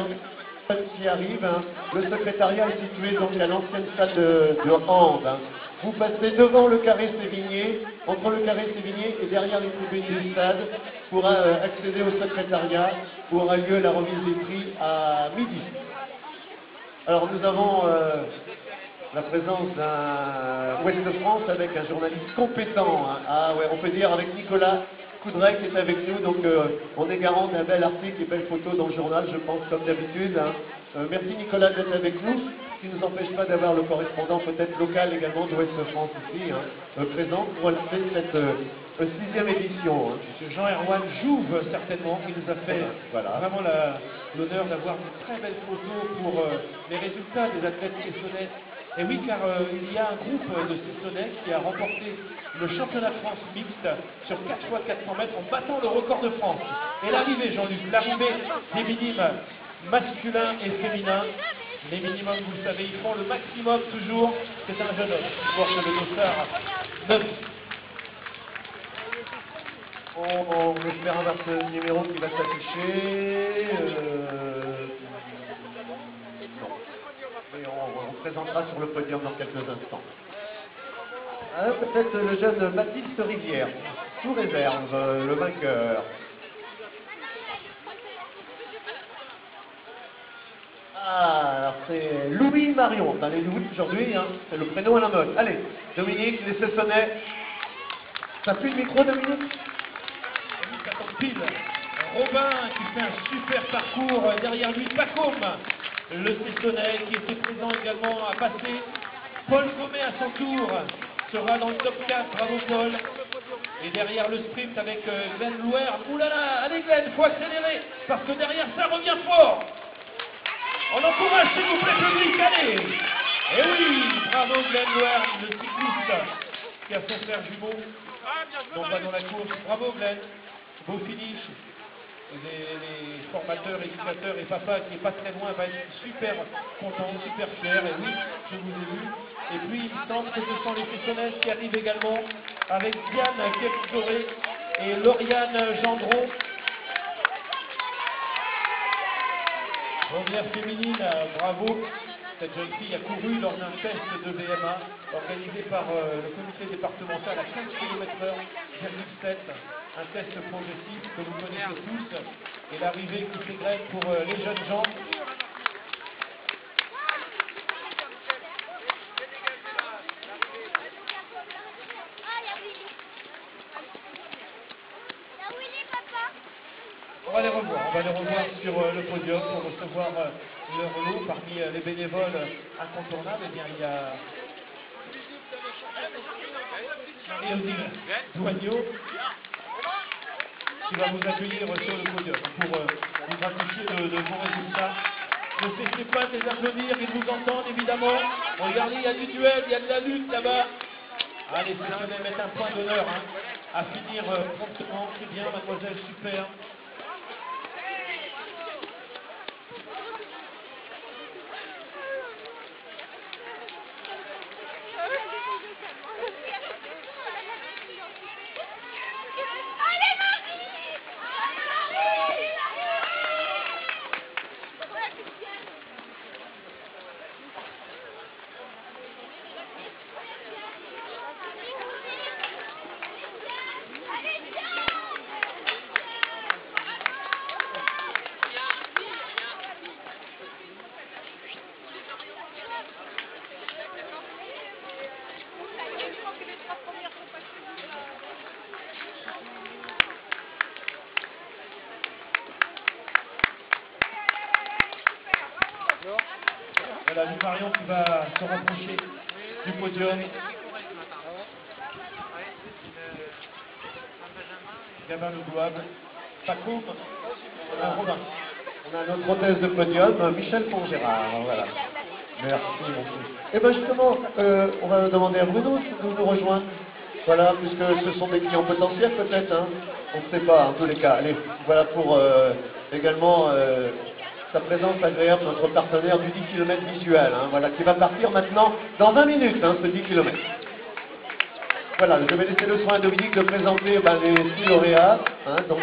qui arrive, hein. Le secrétariat est situé donc à l'ancienne salle de hand. Hein. Vous passez devant le carré Sévigné, entre le carré Sévigné et derrière les tribunes du stade pour accéder au secrétariat où aura lieu la remise des prix à midi. Alors nous avons la présence d'un Ouest de France avec un journaliste compétent. Hein. Ah ouais, on peut dire avec Nicolas Coudray qui est avec nous, donc on est garant d'un bel article et belles photos dans le journal, je pense, comme d'habitude. Hein. Merci Nicolas d'être avec nous, ce qui ne nous empêche pas d'avoir le correspondant peut-être local également d'Ouest France ici, hein, présent pour lancer cette 6e édition. Hein. Monsieur Jean-Erwan Jouve, certainement, qui nous a fait vraiment l'honneur d'avoir une très belle photo pour les résultats des athlètes Cessonnais. Et oui, car il y a un groupe de Cessonnais qui a remporté le championnat de France mixte sur 4 x 400 mètres en battant le record de France. Et l'arrivée, Jean-Luc, l'arrivée des minimes masculins et féminins. Les minimums, vous le savez, ils font le maximum toujours. C'est un jeune homme qui porte le dossard 9. On espère avoir ce numéro qui va s'afficher. Et on présentera sur le podium dans quelques instants. Peut-être le jeune Baptiste Rivière, sous réserve, le vainqueur. Ah, alors c'est Louis Marion. Dans les Louis aujourd'hui, hein, c'est le prénom à la mode. Allez, Dominique, les Cessonnais. Ça pue le micro, Dominique? Ça tombe pile. Robin qui fait un super parcours. Derrière lui, Pacôme, le Cessonnais qui était présent également à passer. Paul Gomet à son tour sera dans le top 4. Bravo Paul. Et derrière le sprint avec Glenn Louer. Oulala, allez Glenn, faut accélérer parce que derrière ça revient fort. On encourage s'il vous plaît public, allez. Et oui, bravo Glenn Louer, le cycliste qui a son frère jumeau. Non pas dans la course. Bravo Glenn. Beau finish. Les formateurs, éducateurs et papa qui est pas très loin va être super content, super fier. Et oui, je vous ai vu. Et puis il me semble que ce sont les Cessonnaises qui arrivent également avec Diane Kepzoré et Lauriane Gendron. Première féminine, bravo. Cette jeune fille a couru lors d'un test de VMA organisé par le comité départemental à 15 km/h, 0,7. Un test progressif que vous connaissez tous. Et l'arrivée qui s'égrène pour les jeunes gens. On va les revoir sur le podium pour recevoir leur lot. Parmi les bénévoles incontournables, eh bien, il y a Marie-Odile Douagneau qui va vous accueillir sur le podium pour vous gratifier de vos résultats. Ne cessez pas de les applaudir, ils vous entendent évidemment. Regardez, il y a du duel, il y a de la lutte là-bas. Ah, les Cessonnais mettent un point d'honneur hein, à finir promptement. C'est bien, mademoiselle, super. Voilà, Luc Marion qui va se rapprocher du podium. Gabin Ledouable, Paco, Robin. On a notre hôtesse de podium, Michel Pongérard. Voilà. Merci, monsieur. Et bien justement, on va demander à Bruno de nous rejoindre. Voilà, puisque ce sont des clients potentiels peut-être, hein. On ne sait pas, en tous les cas. Allez, voilà pour également sa présence agréable, notre partenaire du 10 km visuel, hein, voilà, qui va partir maintenant dans 20 minutes, hein, ce 10 km. Voilà, je vais laisser le soin à Dominique de présenter les 6 lauréats, hein, donc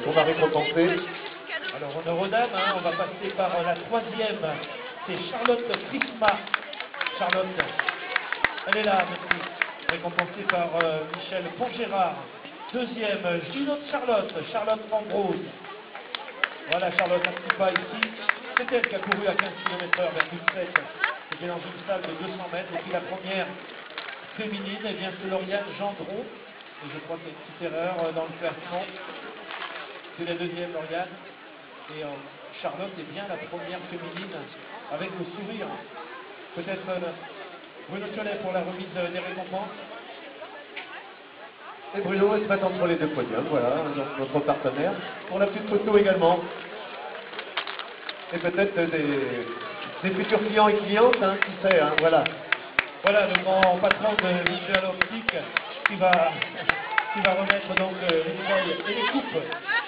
qu'on va récompenser. Alors honneur aux dames, hein, on va passer par la troisième, c'est Charlotte Prisma. Charlotte, elle est là, merci. Récompensée par Michel Pongérard. Deuxième, Junote Charlotte, Charlotte Ambrose. Voilà Charlotte, un petit pas ici. C'est elle qui a couru à 15 km/h vers Gulset. C'était dans une salle de 200 mètres. Et puis la première féminine, eh bien c'est Lauriane Gendron. Et je crois qu'il y a une petite erreur dans le classement. C'est la deuxième Lauriane. Et Charlotte est bien la première féminine avec le sourire. Peut-être Bruno Cholet pour la remise des récompenses. Et Bruno va se mettre entre les deux podiums, voilà, notre partenaire. Pour la petite photo également. Et peut-être des futurs clients et clientes, hein, qui sait, hein, voilà. Voilà le grand patron de Visual Optique qui va remettre donc les médailles et les coupes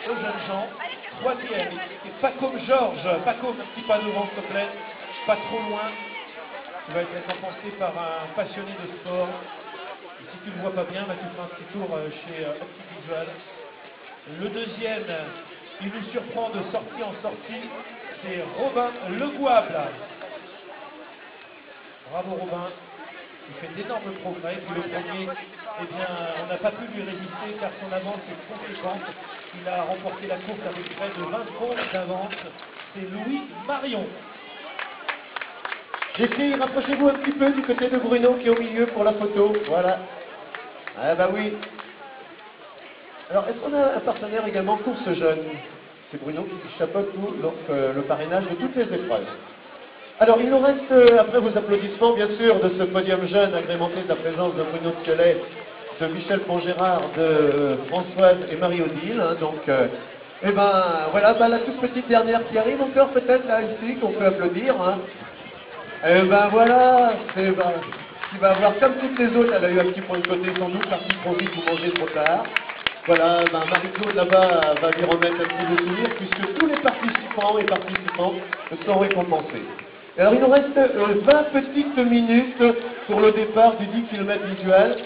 aux jeunes gens. Troisième, et Paco Georges, Paco, un petit pas devant s'il te plaît, pas trop loin. Tu vas être récompensé par un passionné de sport. Et si tu ne le vois pas bien, tu feras un petit tour chez Optique Visual. Le deuxième, il nous surprend de sortie en sortie, c'est Robin Legouable. Bravo Robin, il fait d'énormes progrès. Puis le premier, eh bien, on n'a pas pu lui résister car son avance est conséquente. Il a remporté la course avec près de 20 secondes d'avance. C'est Louis Marion. Les filles, rapprochez-vous un petit peu du côté de Bruno qui est au milieu pour la photo. Voilà. Ah bah oui. Alors, est-ce qu'on a un partenaire également Course Jeune? C'est Bruno qui chapeaute tout donc, le parrainage de toutes les épreuves. Alors, il nous reste, après vos applaudissements, bien sûr, de ce podium jeune agrémenté de la présence de Bruno Piolet, de Michel Pongérard, de Françoise et Marie-Odile. Hein, donc, et ben voilà, la toute petite dernière qui arrive encore peut-être là ici, qu'on peut applaudir. Hein. Et ben voilà, qui va avoir comme toutes les autres, elle a eu un petit point de côté sans doute, partie trop vite ou manger trop tard. Voilà, Marie-Claude là-bas va lui remettre un petit peu de sourire puisque tous les participants et participantes sont récompensés. Alors il nous reste 20 petites minutes pour le départ du 10 km visuel.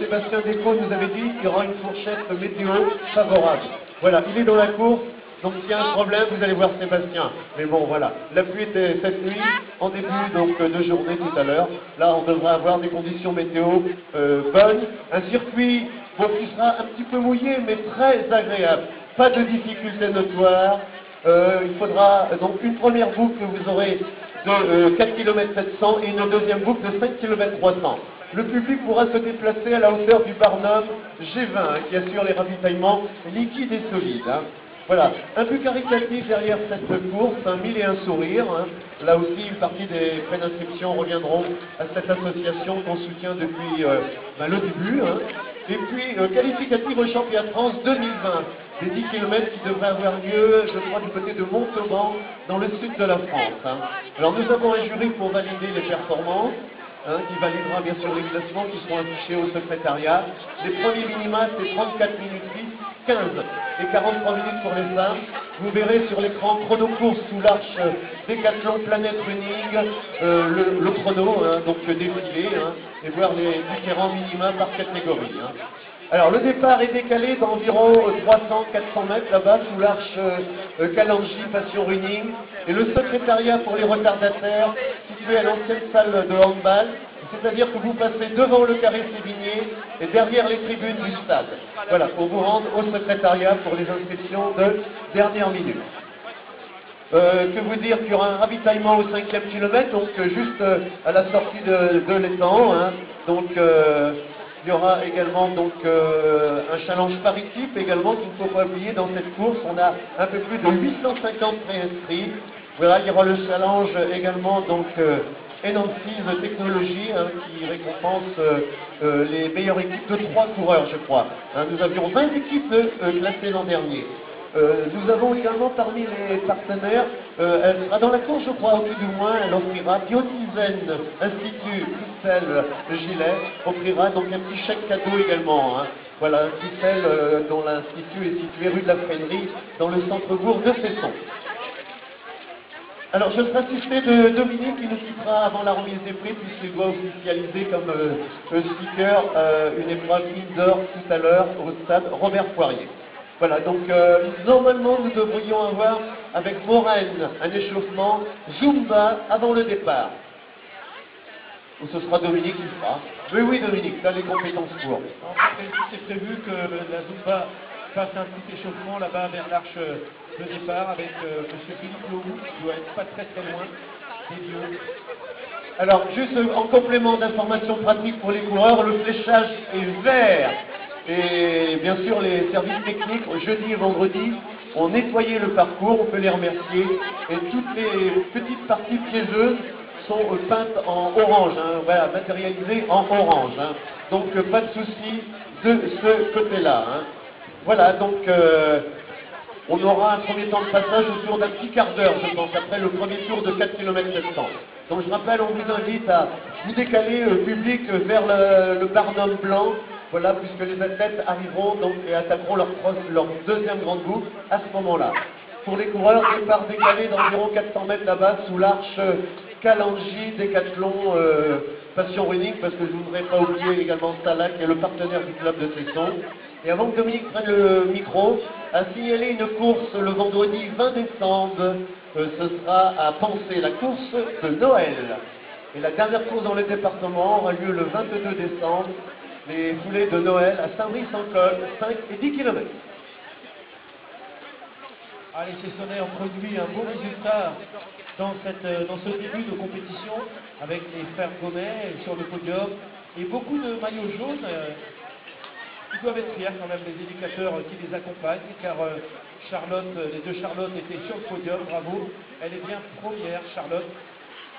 Sébastien Descaux nous avait dit qu'il y aura une fourchette météo favorable. Voilà, il est dans la course. Donc s'il y a un problème, vous allez voir Sébastien. Mais bon, voilà. La pluie était cette nuit, en début donc, de journée tout à l'heure. Là, on devrait avoir des conditions météo bonnes. Un circuit qui sera un petit peu mouillé, mais très agréable. Pas de difficultés notoires. Il faudra donc une première boucle que vous aurez de 4 km 700 et une deuxième boucle de 5 km 300. Le public pourra se déplacer à la hauteur du Barnum G20, hein, qui assure les ravitaillements liquides et solides. Hein. Voilà, un but caritatif derrière cette course, 1001 sourires. Hein. Là aussi, une partie des frais d'inscription reviendront à cette association qu'on soutient depuis le début. Hein. Et puis, qualificatif au championnat de France 2020, des 10 km qui devraient avoir lieu, je crois, du côté de Montauban, dans le sud de la France. Hein. Alors, nous avons un jury pour valider les performances. Hein, qui validera bien sûr les classements qui seront affichés au secrétariat. Les premiers minima, c'est 34 minutes 10, 15 et 43 minutes pour les femmes. Vous verrez sur l'écran chrono-course sous l'arche Décathlon Planète Running, le chrono, hein, donc défilé, hein, et voir les différents minima par catégorie. Hein. Alors le départ est décalé d'environ 300-400 mètres là-bas sous l'arche Kalanji Passion Running et le secrétariat pour les retardataires situé à l'ancienne salle de handball, c'est-à-dire que vous passez devant le carré Sévigné et derrière les tribunes du stade. Voilà, pour vous rendre au secrétariat pour les inscriptions de dernière minute. Que vous dire qu'il y aura un ravitaillement au 5e kilomètre, donc juste à la sortie de l'étang, hein, donc il y aura également donc un challenge par équipe également qu'il ne faut pas oublier dans cette course. On a un peu plus de 850 préinscrits Voilà, il y aura le challenge également, donc, Enhanced Technology, hein, qui récompense les meilleures équipes de 3 coureurs, je crois. Hein, nous avions 20 équipes classées l'an dernier. Nous avons également parmi les partenaires, elle sera dans la course, je crois, au tout du moins, elle offrira Biodizaine, Institut Christelle Gilet, offrira donc un petit chèque cadeau également. Hein. Voilà, Christelle, dont l'institut est situé rue de la Freinerie, dans le centre-bourg de Fesson. Alors, je serai assisté de Dominique qui nous quittera avant la remise des prix, puisqu'il doit officialiser comme speaker une épreuve indoor tout à l'heure au stade Robert Poirier. Voilà, donc normalement nous devrions avoir avec Maureen un échauffement Zumba avant le départ. Ou ce sera Dominique qui le fera. Oui, Dominique, tu as les compétences pour. C'est prévu que la Zumba fasse un petit échauffement là-bas vers l'arche de départ avec M. Philippe Lou, qui doit être pas très loin des lieux. Alors, juste en complément d'informations pratiques pour les coureurs, le fléchage est vert. Et bien sûr, les services techniques, jeudi et vendredi, ont nettoyé le parcours, on peut les remercier. Et toutes les petites parties piégeuses sont peintes en orange, hein, voilà, matérialisées en orange. Hein. Donc, pas de souci de ce côté-là. Hein. Voilà, donc, on aura un premier temps de passage autour d'un petit quart d'heure, je pense, après le premier tour de 4 km 700. Donc, je rappelle, on vous invite à vous décaler public vers le Barnum blanc. Voilà, puisque les athlètes arriveront donc et attaqueront leur deuxième grande boucle à ce moment-là. Pour les coureurs, départ décalé d'environ 400 mètres là-bas sous l'arche Kalanji, Décathlon, Passion Running, parce que je ne voudrais pas oublier également Salah, qui est le partenaire du club de Fesson. Et avant que Dominique prenne le micro, à signaler une course le vendredi 20 décembre, ce sera à Pensée, la course de Noël. Et la dernière course dans le département aura lieu le 22 décembre. Les foulées de Noël à Saint-Brice-en-Colle, 5 et 10 km. Allez, ces Sonnets ont produit un beau résultat dans ce début de compétition avec les frères Gomet sur le podium et beaucoup de maillots jaunes. Ils doivent être fiers quand même, les éducateurs qui les accompagnent, car Charlotte, les deux Charlotte étaient sur le podium, bravo. Elle est bien première, Charlotte.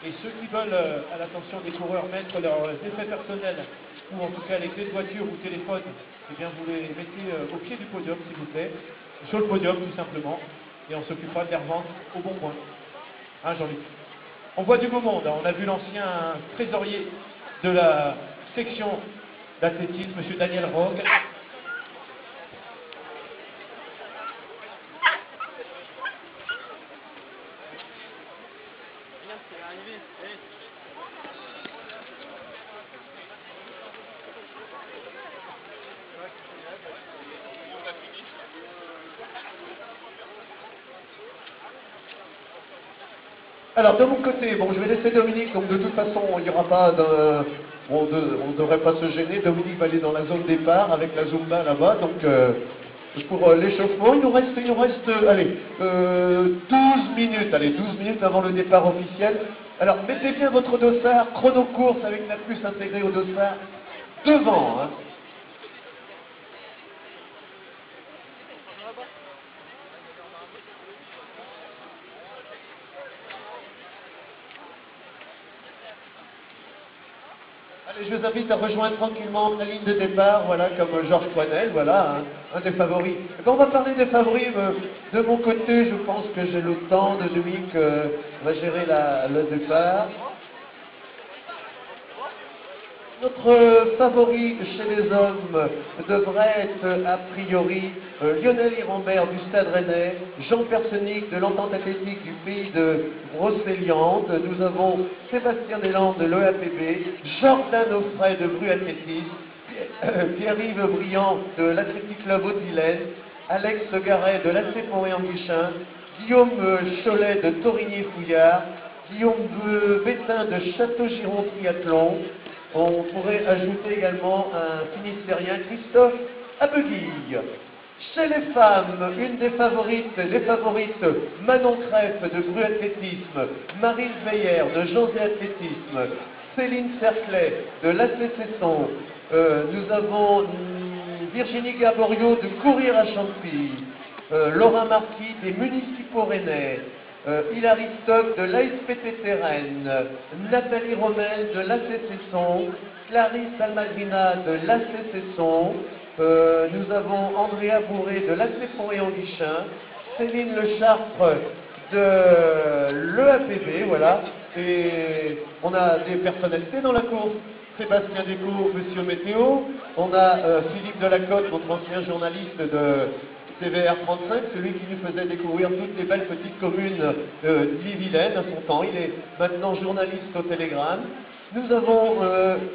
Et ceux qui veulent, à l'attention des coureurs, mettre leurs effets personnels, ou en tout cas les clés de voiture ou téléphone, eh bien vous les mettez au pied du podium, s'il vous plaît, sur le podium tout simplement, et on s'occupera de les revendre au bon coin. Hein, Jean-Luc? On voit du beau monde, hein. On a vu l'ancien trésorier de la section d'athlétisme, M. Daniel Rogue. Alors, de mon côté, bon, je vais laisser Dominique, donc de toute façon, il n'y aura pas de... on ne devrait pas se gêner. Dominique va aller dans la zone départ avec la Zumba là-bas, donc pour l'échauffement, il nous reste allez, 12 minutes, allez, 12 minutes avant le départ officiel. Alors, mettez bien votre dossard, chrono-course avec la puce intégrée au dossard, devant, hein. Allez, je vous invite à rejoindre tranquillement la ligne de départ, voilà, comme Georges Poinel, voilà, un des favoris. Et quand on va parler des favoris, de mon côté, je pense que j'ai le temps, de Dominique va gérer le départ. Notre favori chez les hommes devrait être a priori Lionel Irambert du Stade Rennais, Jean Personic de l'Entente Athlétique du pays de Brocéliande, nous avons Sébastien Deslandes de l'EAPB, Jordan Offray de Bru Athlétisme, Pierre-Yves Briand de l'Athlétique Club Haute-Vilaine, Alex Garet de l'AC Montréal-Guichin, Guillaume Cholet de Torigny-Fouillard, Guillaume Bétain de Château-Giron Triathlon. On pourrait ajouter également un finistérien, Christophe Abeguille. Chez les femmes, une des favorites, les favorites, Manon Crêpe de Bru Athlétisme, Marie Veillère de José Athlétisme, Céline Cerclet de l'AC Cesson, nous avons Virginie Gaborio de Courir à Champy, Laura Marquis des Municipaux Rennais, Hilary Stock de l'ASPTT Rennes, Nathalie Rommel de l'ACC Son, Clarisse Almadrina de l'ACC Son, nous avons Andrea Bourré de l'AC Pont et Anguichin, Céline Lecharpre de l'EAPB, voilà, et on a des personnalités dans la course. Sébastien Descours, Monsieur Météo, on a Philippe Delacote, notre ancien journaliste de TVR 35, celui qui nous faisait découvrir toutes les belles petites communes d'Ille-et-Vilaine à son temps. Il est maintenant journaliste au Télégramme. Nous avons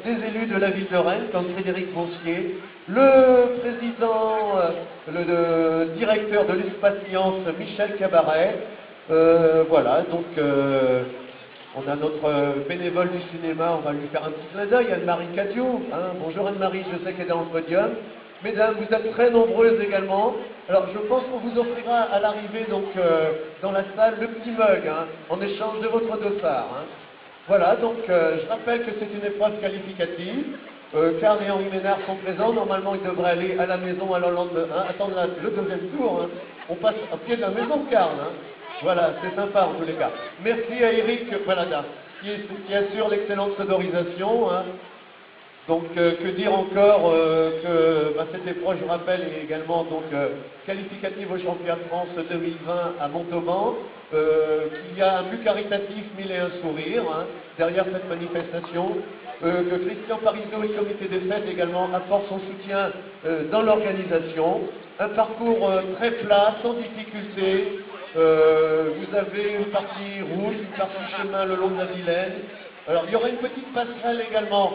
des élus de la ville de Rennes, comme Frédéric Boursier, le président, le directeur de l'Espace Science, Michel Cabaret. Voilà, donc on a notre bénévole du cinéma, on va lui faire un petit clin d'œil, Anne-Marie Cadieux. Hein. Bonjour Anne-Marie, je sais qu'elle est dans le podium. Mesdames, vous êtes très nombreuses également. Alors je pense qu'on vous offrira à l'arrivée donc dans la salle le petit mug, hein, en échange de votre dossard. Hein. Voilà, donc je rappelle que c'est une épreuve qualificative. Karl et Henri Ménard sont présents. Normalement, ils devraient aller à la maison à l'Hollande, hein, attendre le deuxième tour. Hein. On passe à pied de la maison, Karl. Hein. Voilà, c'est sympa en tous les cas. Merci à Eric Valada, qui assure l'excellente sonorisation. Hein. Donc, que dire encore que cette épreuve, je rappelle, est également donc, qualificative au championnat de France 2020 à Montauban. Qu'il y a un but caritatif, mille et un sourires, hein, derrière cette manifestation. Que Christian Parizeau et le comité des fêtes également apportent son soutien dans l'organisation. Un parcours très plat, sans difficulté. Vous avez une partie rouge, une partie chemin le long de la Vilaine. Alors, il y aura une petite passerelle également.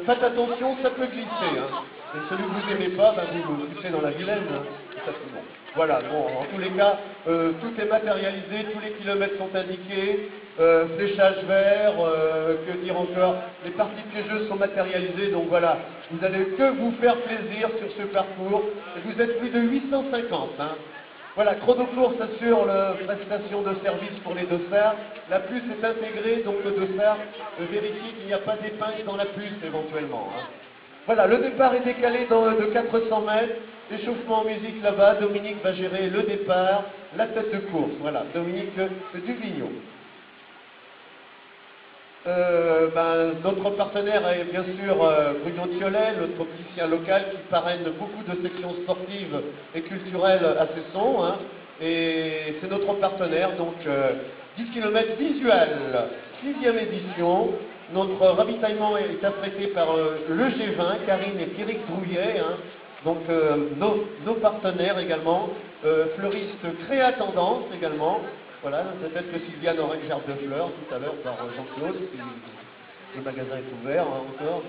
Faites attention, ça peut glisser. Hein. Et celui que vous n'aimez pas, vous glissez dans la Vilaine. Hein. Ça, c'est bon. Voilà, bon, en tous les cas, tout est matérialisé, tous les kilomètres sont indiqués. Fléchage vert, que dire encore, les parties piégeuses sont matérialisées. Donc voilà, vous n'allez que vous faire plaisir sur ce parcours. Et vous êtes plus de 850. Hein. Voilà, Chronocourse assure la prestation de service pour les dossards. La puce est intégrée, donc le dossard vérifie qu'il n'y a pas d'épingle dans la puce éventuellement. Hein. Voilà, le départ est décalé de 400 mètres. Échauffement en musique là-bas. Dominique va gérer le départ, la tête de course. Voilà, Dominique Duvignon. Notre partenaire est bien sûr Bruno Thiollet, notre opticien local qui parraine beaucoup de sections sportives et culturelles à Cesson. Hein, et c'est notre partenaire, donc 10 km visuel, 6e édition. Notre ravitaillement est affrété par le G20, Karine et Pierrick Drouillet. Hein, donc nos partenaires également, fleuristes Créa Tendance également. Voilà, peut-être que Sylviane aurait une gerbe de fleurs tout à l'heure par Jean-Claude, si le magasin est ouvert hein, encore.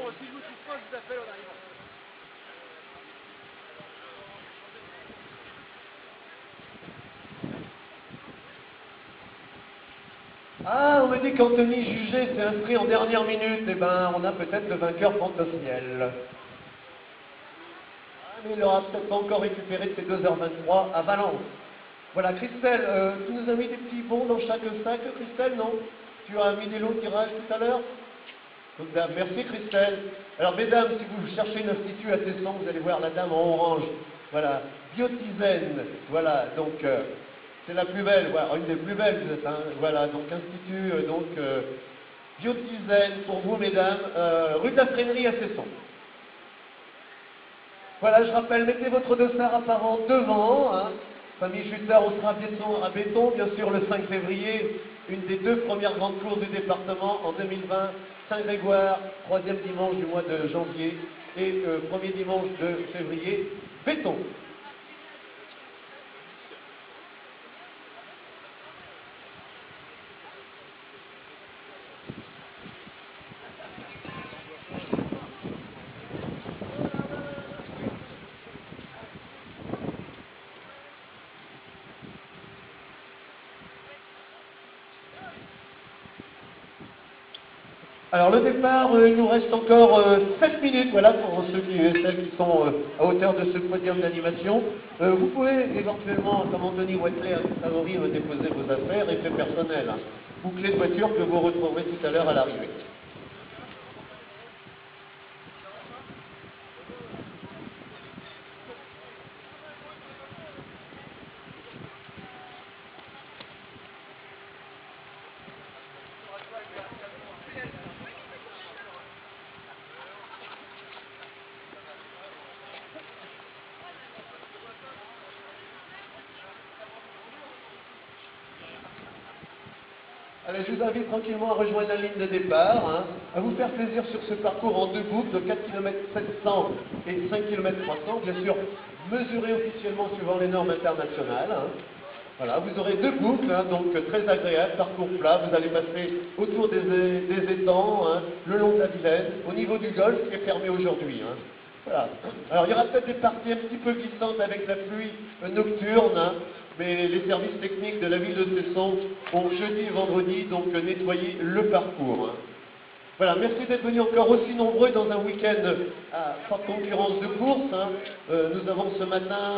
Ah, on me dit qu'Anthony Jugé s'est inscrit en dernière minute. Eh ben, on a peut-être le vainqueur Pantosiel. Ah, mais il n'aura peut-être pas encore récupéré de ses 2h23 à Valence. Voilà, Christelle, tu nous as mis des petits bons dans chaque sac, Christelle, non? Tu as mis des lots de tirage tout à l'heure? Merci, Christelle. Alors, mesdames, si vous cherchez une institut à Cesson, vous allez voir la dame en orange. Voilà, Biotisène. Voilà, donc, c'est la plus belle, voilà, une des plus belles, vous êtes, hein, voilà, donc, institut, Biotisène pour vous, mesdames, rue de la Frénerie à Cesson. Voilà, je rappelle, mettez votre dossard apparent devant, hein. Famille Juttard au sera à Béton, bien sûr le 5 février, une des 2 premières grandes courses du département en 2020, Saint-Grégoire, 3e dimanche du mois de janvier et 1er dimanche de février, Béton. Alors le départ, il nous reste encore 7 minutes, voilà, pour ceux et celles qui sont à hauteur de ce podium d'animation. Vous pouvez éventuellement, comme Anthony Wetley a favori, déposer vos affaires, effets personnels, hein, ou clés de voiture que vous retrouverez tout à l'heure à l'arrivée. Allez, je vous invite tranquillement à rejoindre la ligne de départ, hein, à vous faire plaisir sur ce parcours en deux boucles de 4 km 700 et 5 km 300, bien sûr mesuré officiellement suivant les normes internationales. Hein. Voilà, vous aurez deux boucles, hein, donc très agréables, parcours plat, vous allez passer autour des étangs, hein, le long de la Vilaine, au niveau du golfe qui est fermé aujourd'hui. Hein. Voilà. Alors il y aura peut-être des parties un petit peu glissantes avec la pluie nocturne, hein, mais les services techniques de la ville de Cesson ont jeudi et vendredi donc nettoyé le parcours. Hein. Voilà, merci d'être venus encore aussi nombreux dans un week-end à forte concurrence de courses. Hein. Nous avons ce matin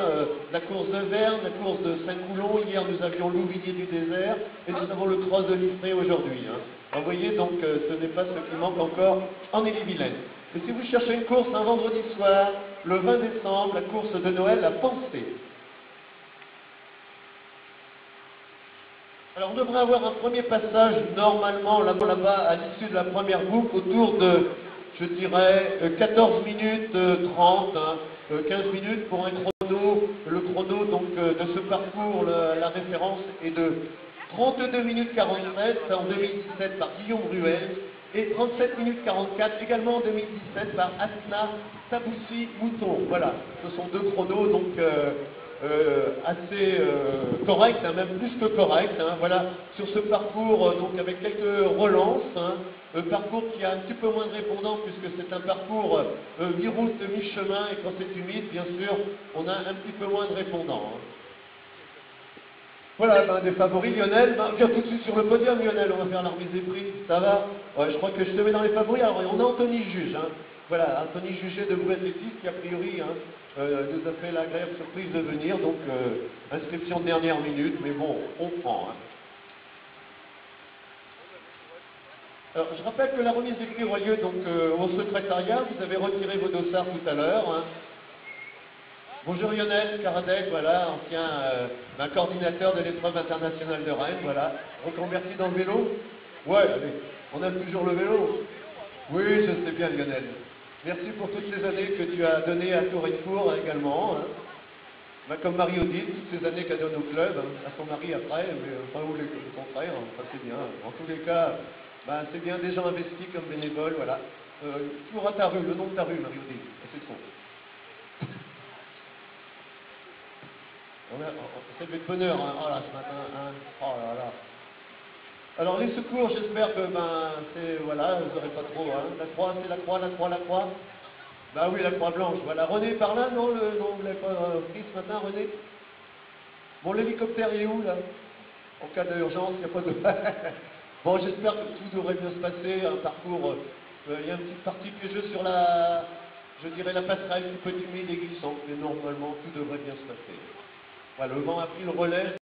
la course de Verne, la course de Saint-Coulon. Hier, nous avions Louvilliers du désert et nous avons le 3 de Liffré aujourd'hui. Hein. Vous voyez, donc, ce n'est pas ce qui manque encore en Ille-et-Vilaine. Et si vous cherchez une course un vendredi soir, le 20 décembre, la course de Noël à Pensée. Alors on devrait avoir un premier passage normalement là-bas à l'issue de la première boucle autour de, je dirais, 14 minutes 30, hein, 15 minutes pour un chrono. Le chrono donc de ce parcours, la référence est de 32 minutes 47 en 2017 par Guillaume Ruel et 37 minutes 44 également en 2017 par Asna Taboussi Mouton. Voilà, ce sont deux chronos donc assez correct, hein, même plus que correct. Hein, voilà, sur ce parcours, donc avec quelques relances, hein, un parcours qui a un petit peu moins de répondants puisque c'est un parcours mi-route, mi-chemin, et quand c'est humide, bien sûr, on a un petit peu moins de répondants. Hein. Voilà, ben, des favoris, Lionel, ben, viens tout de suite sur le podium, Lionel, on va faire la remise des prix, ça va? Ouais, je crois que je te mets dans les favoris, alors on a Anthony Juge, hein. Voilà, Anthony Juget de Bleu Athlétisme qui a priori hein, nous a fait l'agréable surprise de venir, donc inscription de dernière minute, mais bon, on prend. Hein. Alors, je rappelle que la remise des prix aura lieu donc, au secrétariat, vous avez retiré vos dossards tout à l'heure. Hein. Bonjour Lionel Karadec, voilà, ancien coordinateur de l'épreuve internationale de Rennes, voilà, reconverti dans le vélo. Ouais, allez, on aime toujours le vélo. Oui, je sais bien Lionel. Merci pour toutes ces années que tu as données à Tour et Four également. Hein. Ben, comme Marie-Odile, toutes ces années qu'elle donne au club, hein, à son mari après, mais enfin, ou le contraire, enfin, c'est bien. En tous les cas, ben, c'est bien des gens investis comme bénévoles, voilà. Toujours à ta rue, le nom de ta rue, Marie-Odile, c'est trop. C'est de bonheur, hein. Oh là, ce matin, hein. Oh là là. Alors les secours, j'espère que c'est voilà, vous n'aurez pas trop, hein. La croix, c'est la croix. Bah oui, la croix blanche. Voilà, René par là, non, non, vous l'avez pas pris ce matin, René? Bon, l'hélicoptère est où là? En cas d'urgence, il n'y a pas de. Bon, j'espère que tout devrait bien se passer, un parcours. Il y a une petite partie piégeuse sur la, je dirais la passerelle, un petit peu humide et glissante, mais normalement tout devrait bien se passer. Voilà, le vent a pris le relais.